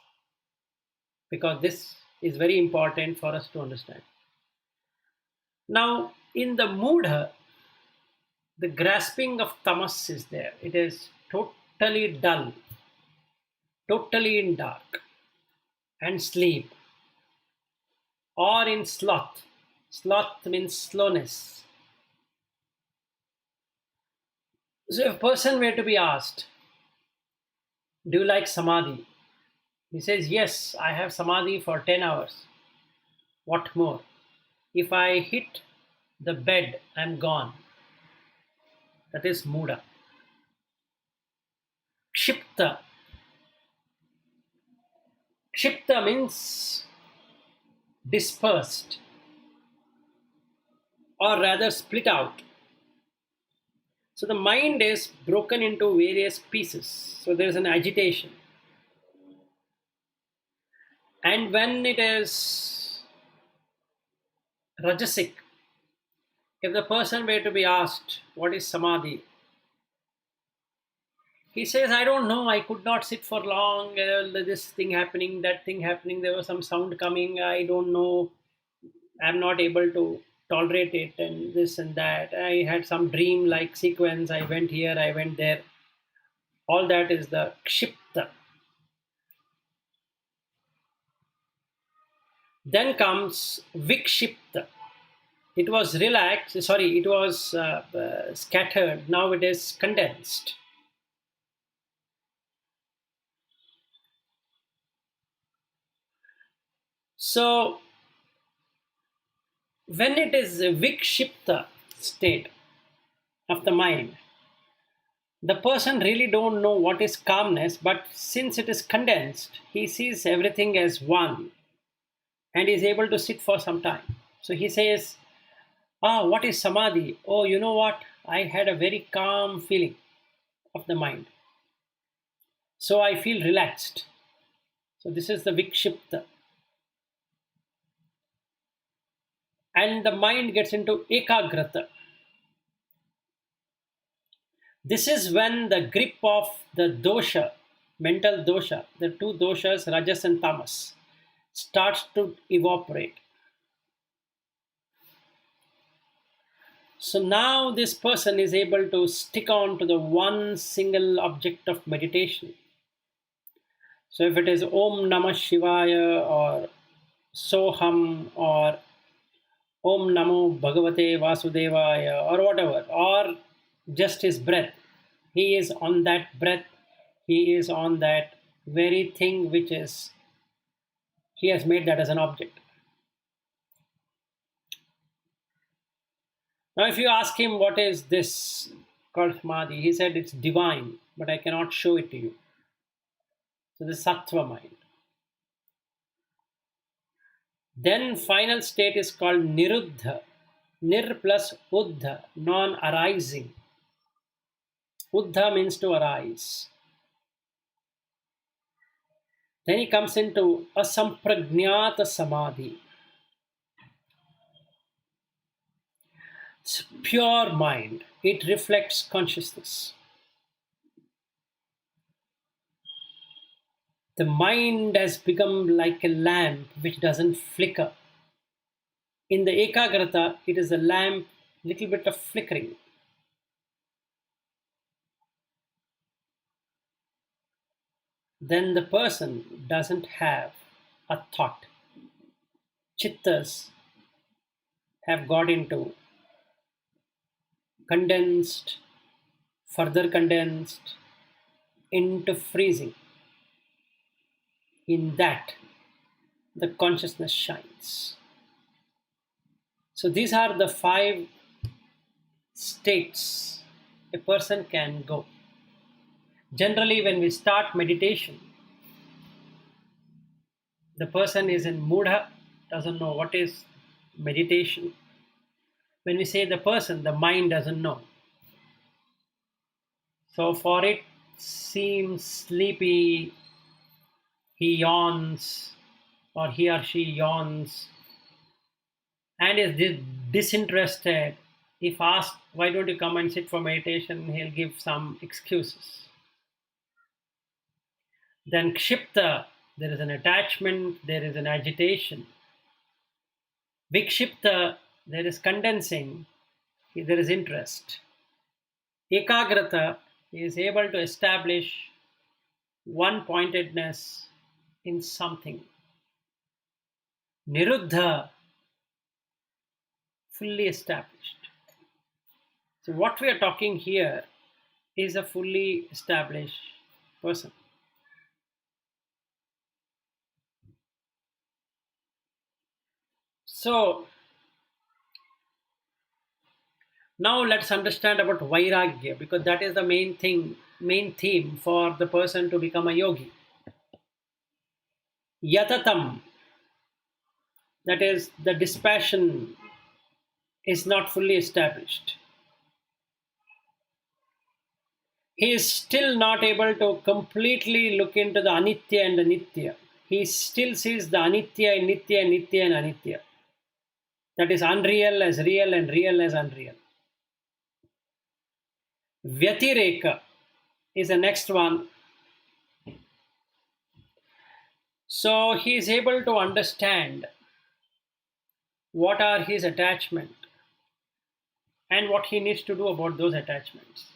because this is very important for us to understand. Now, in the mudha, the grasping of tamas is there. It is totally dull, totally in dark, and sleep, or in sloth. Sloth means slowness. So if a person were to be asked, do you like samadhi? He says, yes, I have samadhi for 10 hours. What more? If I hit the bed, I'm gone. That is mudha. Kshipta. Kshipta means dispersed, or rather split out. So the mind is broken into various pieces. So there is an agitation. And when it is rajasic, if the person were to be asked, what is samadhi? He says, I don't know, I could not sit for long, this thing happening, that thing happening, there was some sound coming, I don't know, I'm not able to tolerate it, and this and that. I had some dream like sequence, I went here, I went there. All that is the kshipta. Then comes vikshipta. It was relaxed, sorry, it was scattered, now it is condensed. So, when it is a vikshipta state of the mind, the person really don't know what is calmness, but since it is condensed, he sees everything as one and is able to sit for some time. So he says, what is samadhi? Oh, you know what? I had a very calm feeling of the mind. So I feel relaxed. So this is the vikshipta. And the mind gets into ekagrata. This is when the grip of the dosha, mental dosha, the two doshas, rajas and tamas, starts to evaporate. So now this person is able to stick on to the one single object of meditation. So if it is Om Namah Shivaya or Soham or Om Namo Bhagavate Vasudevaya or whatever, or just his breath, he is on that breath, he is on that very thing which is, he has made that as an object. Now, if you ask him what is this called samadhi. He said it's divine, but I cannot show it to you. So the sattva mind. Then final state is called niruddha. Nir plus uddha, non-arising. Uddha means to arise. Then he comes into asamprajnata samadhi. It's pure mind. It reflects consciousness. The mind has become like a lamp which doesn't flicker. In the ekagrata, it is a lamp, little bit of flickering. Then the person doesn't have a thought. Chittas have got into condensed, further condensed into freezing. In that, the consciousness shines. So these are the 5 states a person can go. Generally, when we start meditation, the person is in mudha, doesn't know what is meditation. When we say the person, the mind doesn't know. So for it seems sleepy, he yawns or he or she yawns and is disinterested. If asked, why don't you come and sit for meditation, he'll give some excuses. Then kshipta, there is an attachment, there is an agitation. Vikshipta, there is condensing, there is interest. Ekagrata is able to establish one-pointedness in something. Niruddha, fully established. So what we are talking here is a fully established person. So now let's understand about vairagya, because that is the main theme for the person to become a yogi. Yatatam, that is the dispassion, is not fully established. He is still not able to completely look into the anitya and the nitya. He still sees the anitya in nitya and nitya and anitya. That is unreal as real and real as unreal. Vyatireka is the next one. So he is able to understand what are his attachments and what he needs to do about those attachments.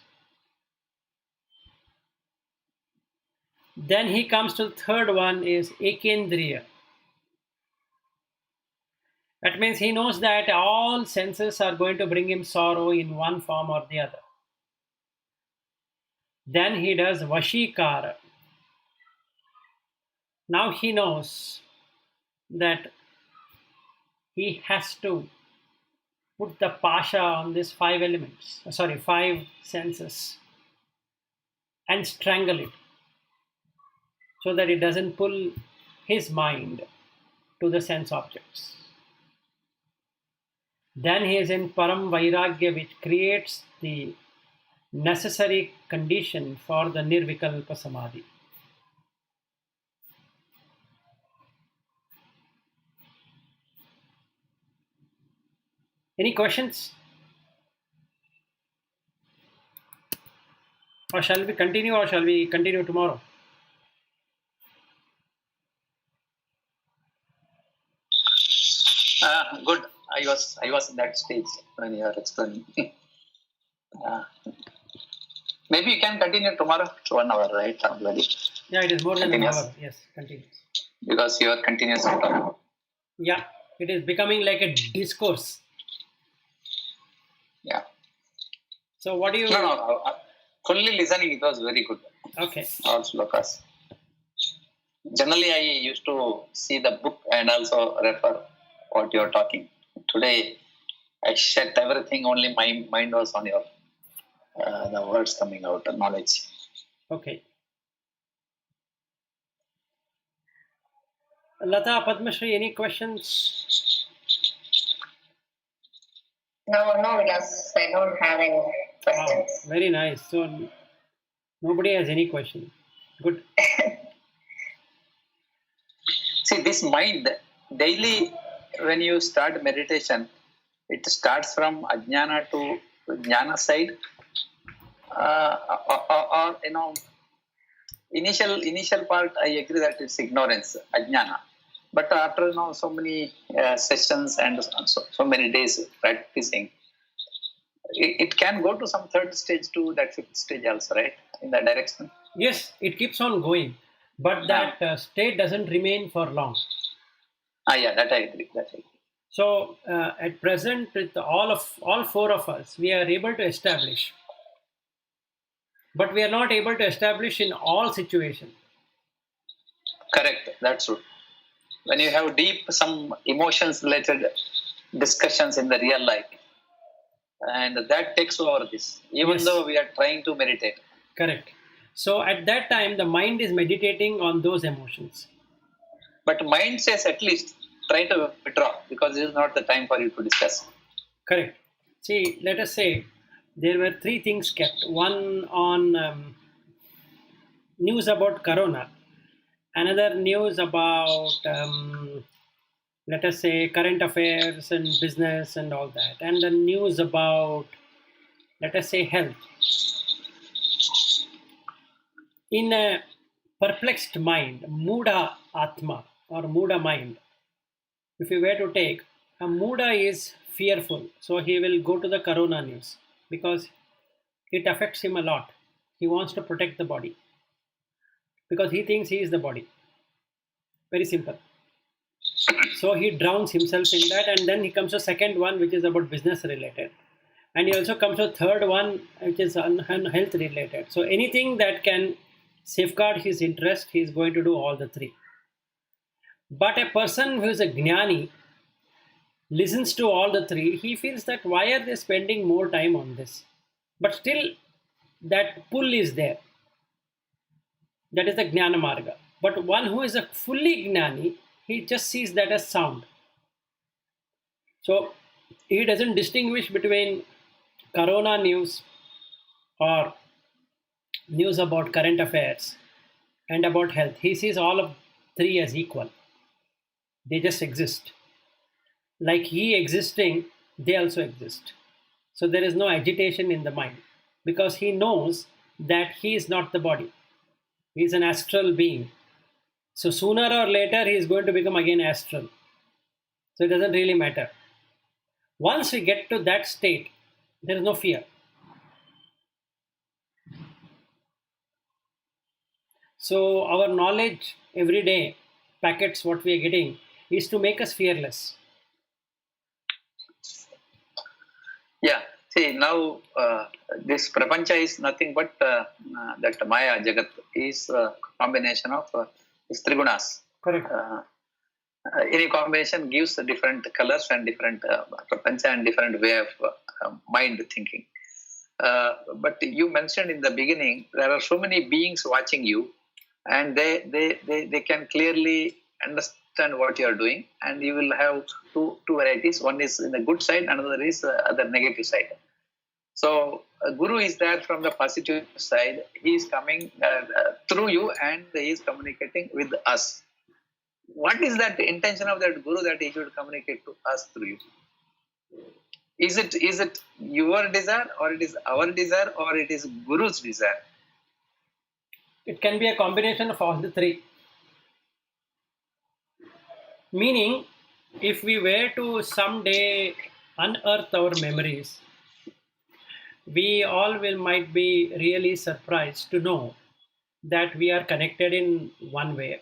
Then he comes to the third one is ekendriya. That means he knows that all senses are going to bring him sorrow in one form or the other. Then he does vashikara. Now he knows that he has to put the pasha on these 5 senses and strangle it so that it doesn't pull his mind to the sense objects. Then he is in param vairagya, which creates the necessary condition for the nirvikalpa samadhi. Any questions? Or shall we continue tomorrow? Good. I was in that stage when you are explaining. Maybe you can continue tomorrow. It's 1 hour, right? Already. Yeah, it is more than an hour. Yes, continuous. Because you are continuous. Yeah, it is becoming like a discourse. Yeah. So what do you... No. Fully listening, it was very good. Okay. All slokas. Generally, I used to see the book and also refer what you are talking. Today, I shut everything, only my mind was on your the words coming out, knowledge. Okay. Lata, Padmashri, any questions? No, Vilas, I don't have any questions. Very nice. So nobody has any question. Good. See, this mind, daily when you start meditation, it starts from ajnana to jnana side, or initial part. I agree that it's ignorance, ajnana. But after so many sessions and so many days practicing, it can go to some third stage to that fifth stage also, right? In that direction. Yes, it keeps on going, but that state doesn't remain for long. Yeah, that I agree. So at present, with all four of us, we are able to establish, but we are not able to establish in all situations. Correct. That's true. When you have deep some emotions related discussions in the real life, and that takes over this, even though we are trying to meditate. Correct. So at that time, the mind is meditating on those emotions. But mind says at least try to withdraw, because this is not the time for you to discuss. Correct. See, let us say there were three things kept. One on news about Corona, another news about, let us say, current affairs and business and all that, and the news about, let us say, health. In a perplexed mind, Muda Atma or Muda mind, if you were to take, a Muda is fearful, so he will go to the Corona news because it affects him a lot. He wants to protect the body because he thinks he is the body. Very simple. So he drowns himself in that, and then he comes to second one, which is about business related. And he also comes to third one, which is health related. So anything that can safeguard his interest, he is going to do all the three. But a person who is a jnani listens to all the three, he feels that why are they spending more time on this? But still, that pull is there. That is the jnana marga. But one who is a fully jnani, he just sees that as sound. So he doesn't distinguish between Corona news or news about current affairs and about health. He sees all of three as equal. They just exist. Like he existing, they also exist. So there is no agitation in the mind because he knows that he is not the body. He is an astral being. So sooner or later, he is going to become again astral. So it doesn't really matter. Once we get to that state, there is no fear. So our knowledge every day, packets what we are getting, is to make us fearless. Yeah. See, now this prapancha is nothing but that Maya Jagat is a combination of these trigunas. Correct. Any combination gives different colors and different prapancha and different way of mind thinking. But you mentioned in the beginning, there are so many beings watching you, and they can clearly understand what you are doing, and you will have two varieties. One is in the good side, another is other negative side. So Guru is there from the positive side. He is coming through you, and he is communicating with us. What is that intention of that Guru that he should communicate to us through you? Is it your desire, or it is our desire, or it is Guru's desire? It can be a combination of all the three. Meaning, if we were to someday unearth our memories, we all might be really surprised to know that we are connected in one way,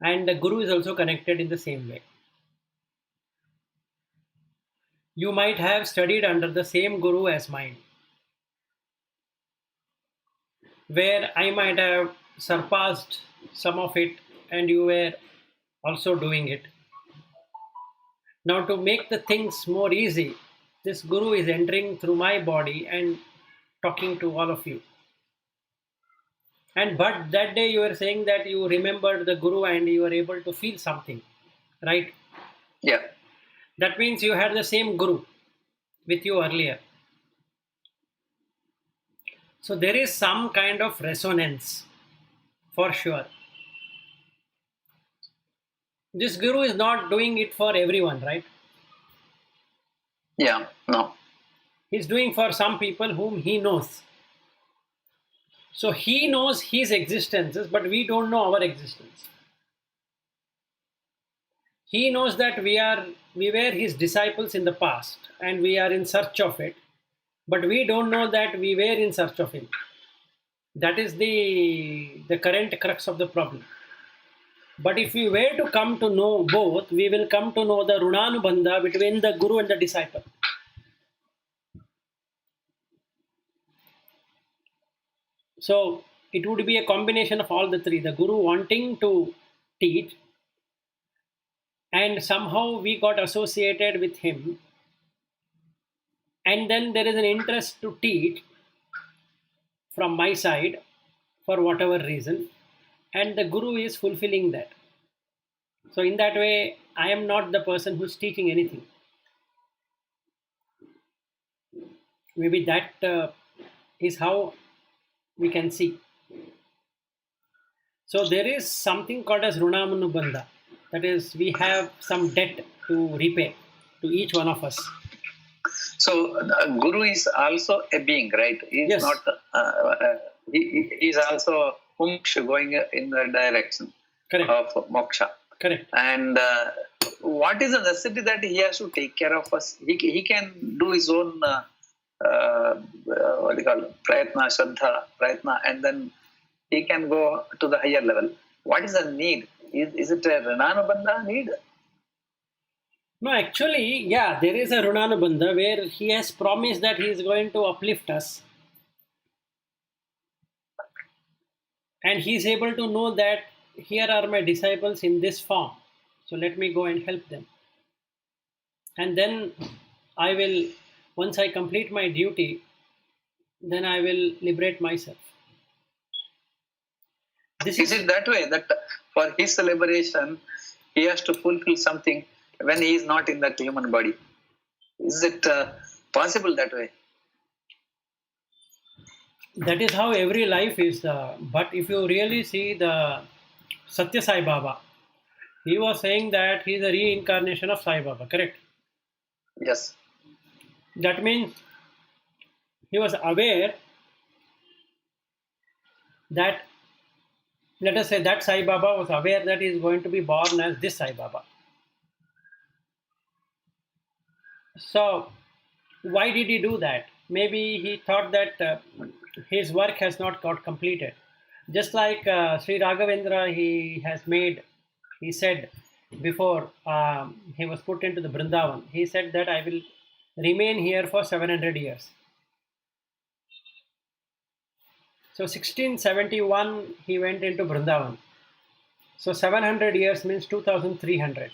and the Guru is also connected in the same way. You might have studied under the same Guru as mine, where I might have surpassed some of it and you were also doing it. Now, to make the things more easy, this Guru is entering through my body and talking to all of you. And but that day you were saying that you remembered the Guru and you were able to feel something, right? Yeah. That means you had the same Guru with you earlier. So there is some kind of resonance for sure. This Guru is not doing it for everyone, right? Yeah. No. He's doing for some people whom he knows. So he knows his existences, but we don't know our existence. He knows that we were his disciples in the past and we are in search of it, but we don't know that we were in search of him. That is the current crux of the problem. But if we were to come to know both, we will come to know the Runanubandha between the Guru and the disciple. So it would be a combination of all the three. The Guru wanting to teach, and somehow we got associated with him, and then there is an interest to teach from my side for whatever reason, and the Guru is fulfilling that. So in that way, I am not the person who's teaching anything. Maybe that is how we can see. So there is something called as Runamanubandha. That is, we have some debt to repay to each one of us. So Guru is also a being, right? He is Yes. not. He is also Mumksha, going in the direction Correct. of moksha. Correct. And what is the necessity that he has to take care of us? He can do his own what do you call it? Prayatna, Shraddha, Prayatna, and then he can go to the higher level. What is the need? Is it a Runanubandha need? No, actually, yeah, there is a Runanubandha where he has promised that he is going to uplift us. And he is able to know that here are my disciples in this form. So let me go and help them. And then I will, once I complete my duty, then I will liberate myself. This Is it that way that for his liberation, he has to fulfill something when he is not in that human body? Is it possible that way? That is how every life is. But if you really see the Satya Sai Baba, he was saying that he is a reincarnation of Sai Baba, correct? Yes. That means he was aware that, let us say that Sai Baba was aware that he is going to be born as this Sai Baba. So why did he do that? Maybe he thought that his work has not got completed. Just like Sri Raghavendra, he said before he was put into the Vrindavan, he said that I will remain here for 700 years. So 1671, he went into Vrindavan. So 700 years means 2300.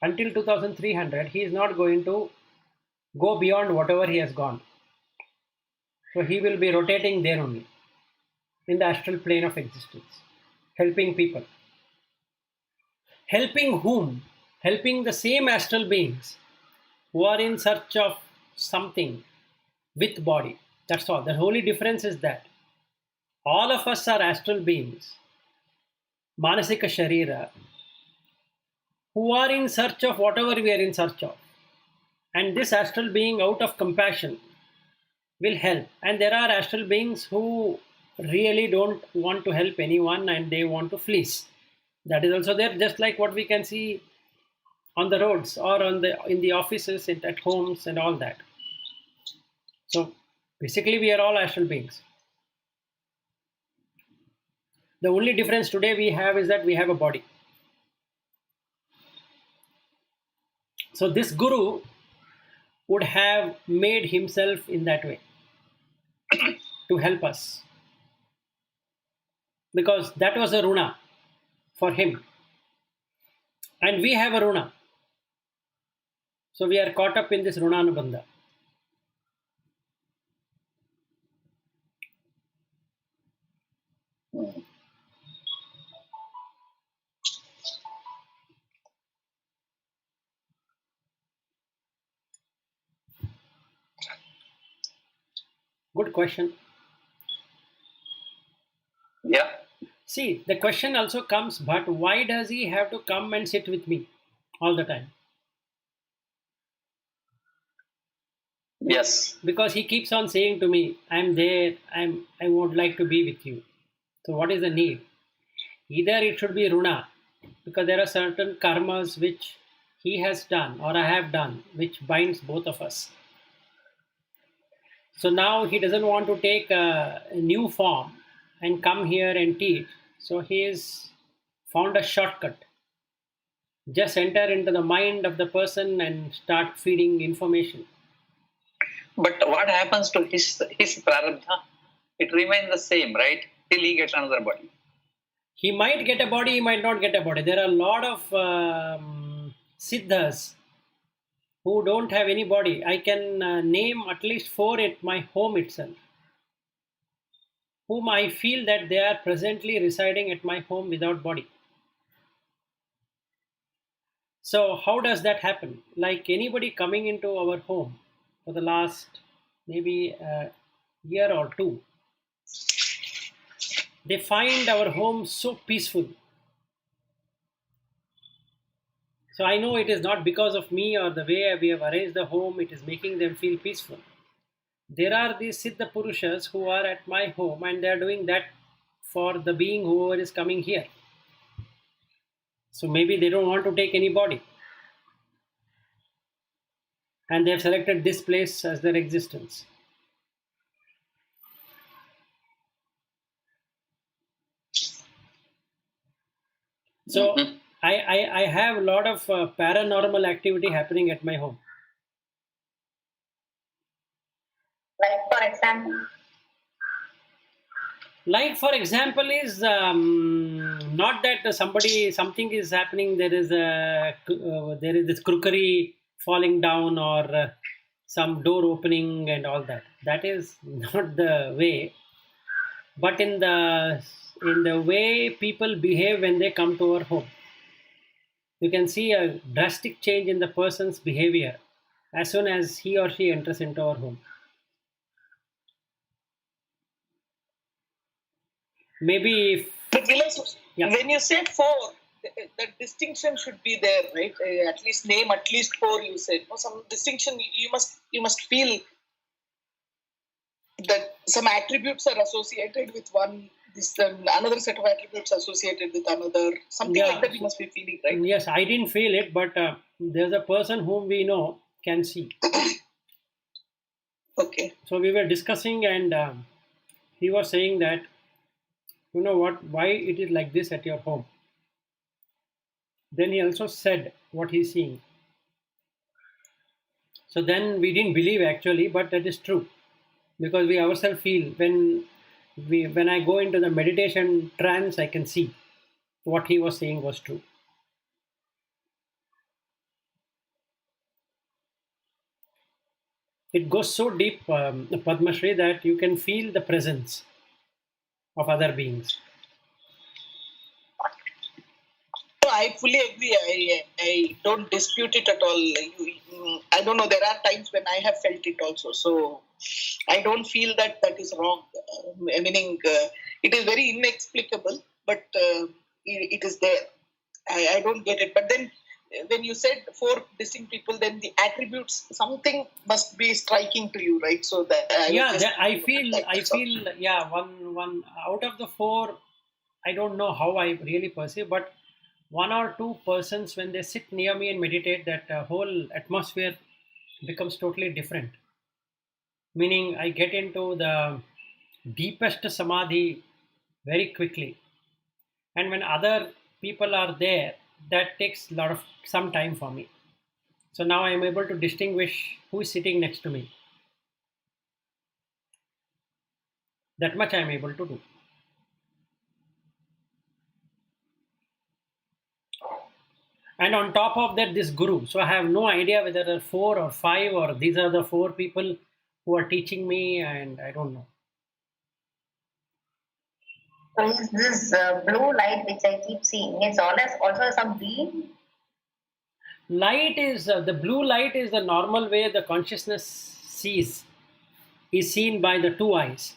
Until 2300, he is not going to go beyond whatever he has gone. So he will be rotating there only, in the astral plane of existence, helping people. Helping whom? Helping the same astral beings who are in search of something with body. That's all. The only difference is that all of us are astral beings, Manasika Sharira, who are in search of whatever we are in search of. And this astral being, out of compassion, will help. And there are astral beings who really don't want to help anyone and they want to fleece. That is also there, just like what we can see on the roads or in the offices, at homes and all that. So basically we are all astral beings. The only difference today we have is that we have a body. So this Guru would have made himself in that way to help us, because that was a Runa for him. And we have a Runa. So we are caught up in this Runanubandha. Good question. Yeah. See, the question also comes, but why does he have to come and sit with me all the time? Yes. Because he keeps on saying to me, I'm there, I would like to be with you. So what is the need? Either it should be Runa, because there are certain karmas which he has done or I have done, which binds both of us. So now he doesn't want to take a new form and come here and teach. So he has found a shortcut. Just enter into the mind of the person and start feeding information. But what happens to his prarabdha? It remains the same, right? Till he gets another body. He might get a body, he might not get a body. There are a lot of siddhas who don't have any body. I can name at least 4 at my home itself, whom I feel that they are presently residing at my home without body. So, how does that happen? Like anybody coming into our home for the last maybe a year or two, they find our home so peaceful. So, I know it is not because of me or the way we have arranged the home, it is making them feel peaceful. There are these Siddha Purushas who are at my home and they are doing that for the being whoever is coming here. So maybe they don't want to take any body. And they have selected this place as their existence. So I have a lot of paranormal activity happening at my home. Like for example, Like for example is not that something is happening. There is this crookery falling down or some door opening and all that. That is not the way. But in the way people behave when they come to our home, you can see a drastic change in the person's behavior as soon as he or she enters into our home. Maybe if, But Vilas, yeah. when you said 4, the distinction should be there, right? At least name at least 4. You said no, some distinction. You must feel that some attributes are associated with one. Another set of attributes associated with another. Something like that you must be feeling, right? Yes, I didn't feel it, but there's a person whom we know can see. Okay. So we were discussing, and he was saying that, you know what, why it is like this at your home. Then he also said what he's seeing. So then we didn't believe actually, but that is true, because we ourselves feel when I go into the meditation trance, I can see what he was saying was true. It goes so deep, Padma Shri, that you can feel the presence of other beings. No, I fully agree. I don't dispute it at all. I don't know. There are times when I have felt it also. So I don't feel that is wrong. Meaning, it is very inexplicable, but it is there. I don't get it. But then when you said 4 distinct people, then the attributes, something must be striking to you, right? So that I feel yeah, one out of the 4, I don't know how I really perceive, but 1 or 2 persons when they sit near me and meditate, that whole atmosphere becomes totally different. Meaning, I get into the deepest samadhi very quickly, and when other people are there, that takes some time for me. So now I am able to distinguish who is sitting next to me. That much I am able to do. And on top of that, this guru. So I have no idea whether there are 4 or 5 or these are the 4 people who are teaching me, and I don't know. so is this blue light which I keep seeing, it's also some being? Light is the blue light is the normal way the consciousness sees. is seen by the two eyes.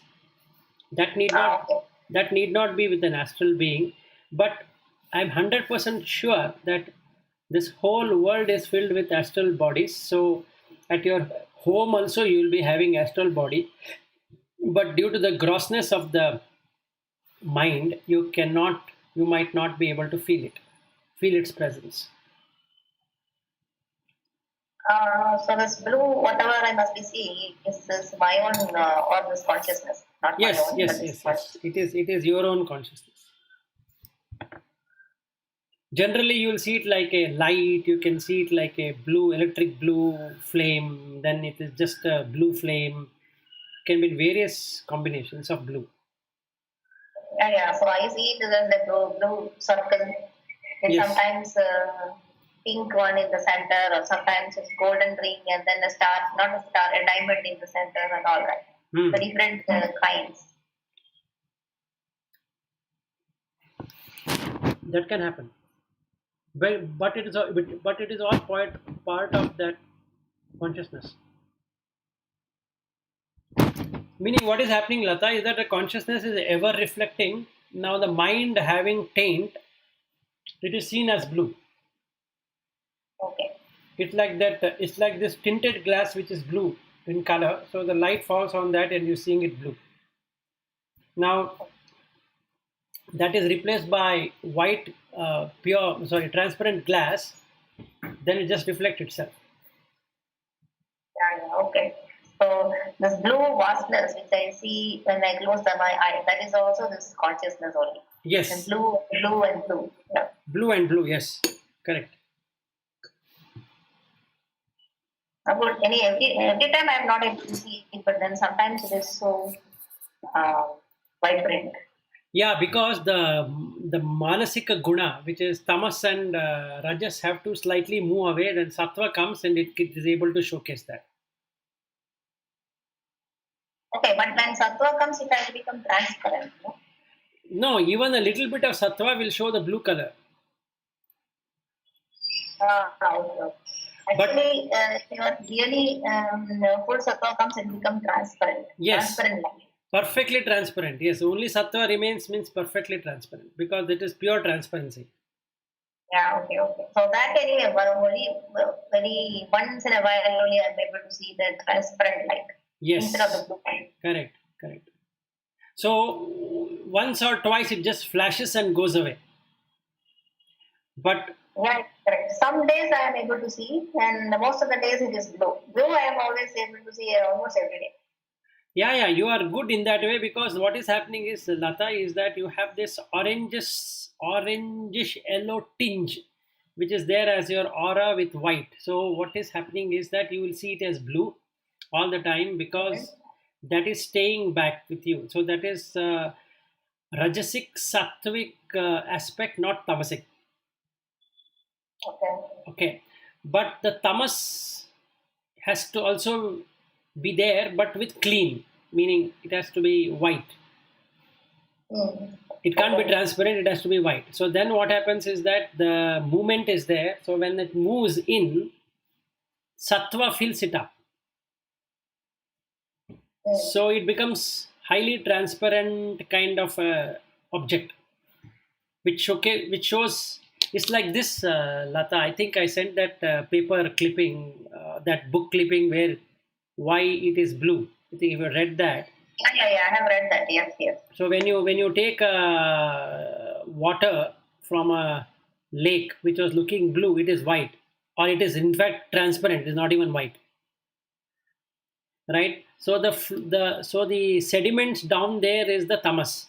That need not Okay. that need not be with an astral being, but I'm 100% sure that this whole world is filled with astral bodies. So at your home also you will be having astral body, but due to the grossness of the mind, you might not be able to feel its presence. So this blue, whatever I must be seeing, is this my own or this consciousness? Not my Yes, own, but yes, this yes, yes. It is your own consciousness. Generally, you will see it like a light. You can see it like a blue, electric blue flame. Then it is just a blue flame. Can be various combinations of blue. Yeah. So I see it as the blue circle. And Yes. sometimes pink one in the center, or sometimes it's golden ring, and then a star, not a star, a diamond in the center, and all that. Hmm. The different kinds. That can happen. But it is all part of that consciousness. Meaning, what is happening, Lata, is that the consciousness is ever reflecting. Now, the mind having taint, it is seen as blue. Okay. It's like that. It's like this tinted glass which is blue in color. So the light falls on that, and you're seeing it blue. Now, that is replaced by white, transparent glass. Then it just reflects itself. Yeah. Okay. So this blue vastness which I see when I close my eye, that is also this consciousness only. And Yes, blue, blue, and blue. Yeah. blue and blue. Yes, correct. About every time I am not able to see it, but then sometimes it is so uh, vibrant. Yeah, because the manasika guna, which is tamas and rajas, have to slightly move away. Then sattva comes and it is able to showcase that. Okay, but when sattva comes, it has become transparent. No? No, even a little bit of sattva will show the blue color. Okay. But Actually, really full sattva comes and becomes transparent. yes, Transparent light. perfectly transparent. Yes, only sattva remains means perfectly transparent because it is pure transparency. Yeah, okay. So that anyway, very once in a while only I'm able to see the transparent light instead of Yes, the blue light. correct. So once or twice it just flashes and goes away. But Yeah, correct. Some days I am able to see, and most of the days it is blue. Blue I am always able to see almost every day. yeah, you are good in that way because what is happening is, Lata, is that you have this orangish yellow tinge, which is there as your aura with white. So what is happening is that you will see it as blue all the time because that is staying back with you. So that is rajasic, sattvic aspect, not tamasic. Okay. Okay, but the tamas has to also be there, but with clean, meaning it has to be white. Mm. It can't be Okay. transparent, it has to be white. So then what happens is that the movement is there. So when it moves in, sattva fills it up. Mm. So it becomes highly transparent kind of object, which shows. It's like this, Lata. I think I sent that paper clipping, that book clipping where why it is blue. I think if you read that. Yeah. I have read that. Yes. So when you take water from a lake which was looking blue, it is white, or it is in fact transparent. It is not even white, right? So the sediments down there is the tamas.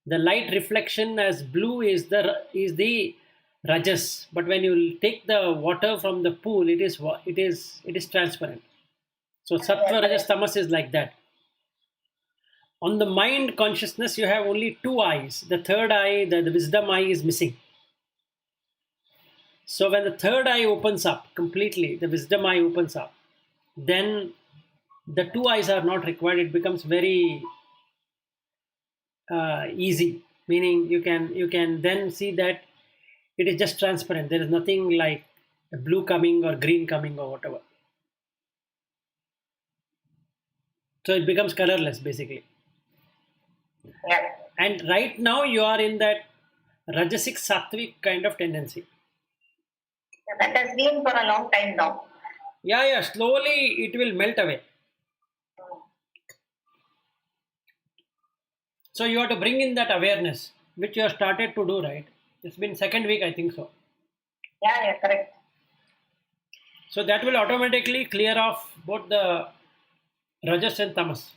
The light reflection as blue is the rajas. But when you take the water from the pool, it is transparent. So sattva, rajas, tamas is like that. On the mind consciousness, you have only two eyes. The third eye, the wisdom eye, is missing. So when the third eye opens up completely, the wisdom eye opens up, then the two eyes are not required. It becomes very easy. Meaning you can then see that it is just transparent. There is nothing like a blue coming or green coming or whatever. So it becomes colorless basically. Yeah. And right now you are in that Rajasic Sattvic kind of tendency. That has been for a long time now. Yeah, slowly it will melt away. So you have to bring in that awareness, which you have started to do, right? It's been second week, I think so. Yeah, correct. So that will automatically clear off both the Rajas and Tamas.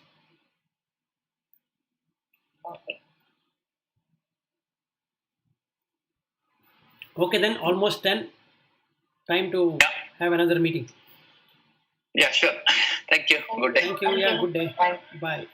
Okay. Okay, then almost 10. Time to have another meeting. Yeah, sure. Thank you. Good day. Thank you. Yeah, good day. Bye. Bye.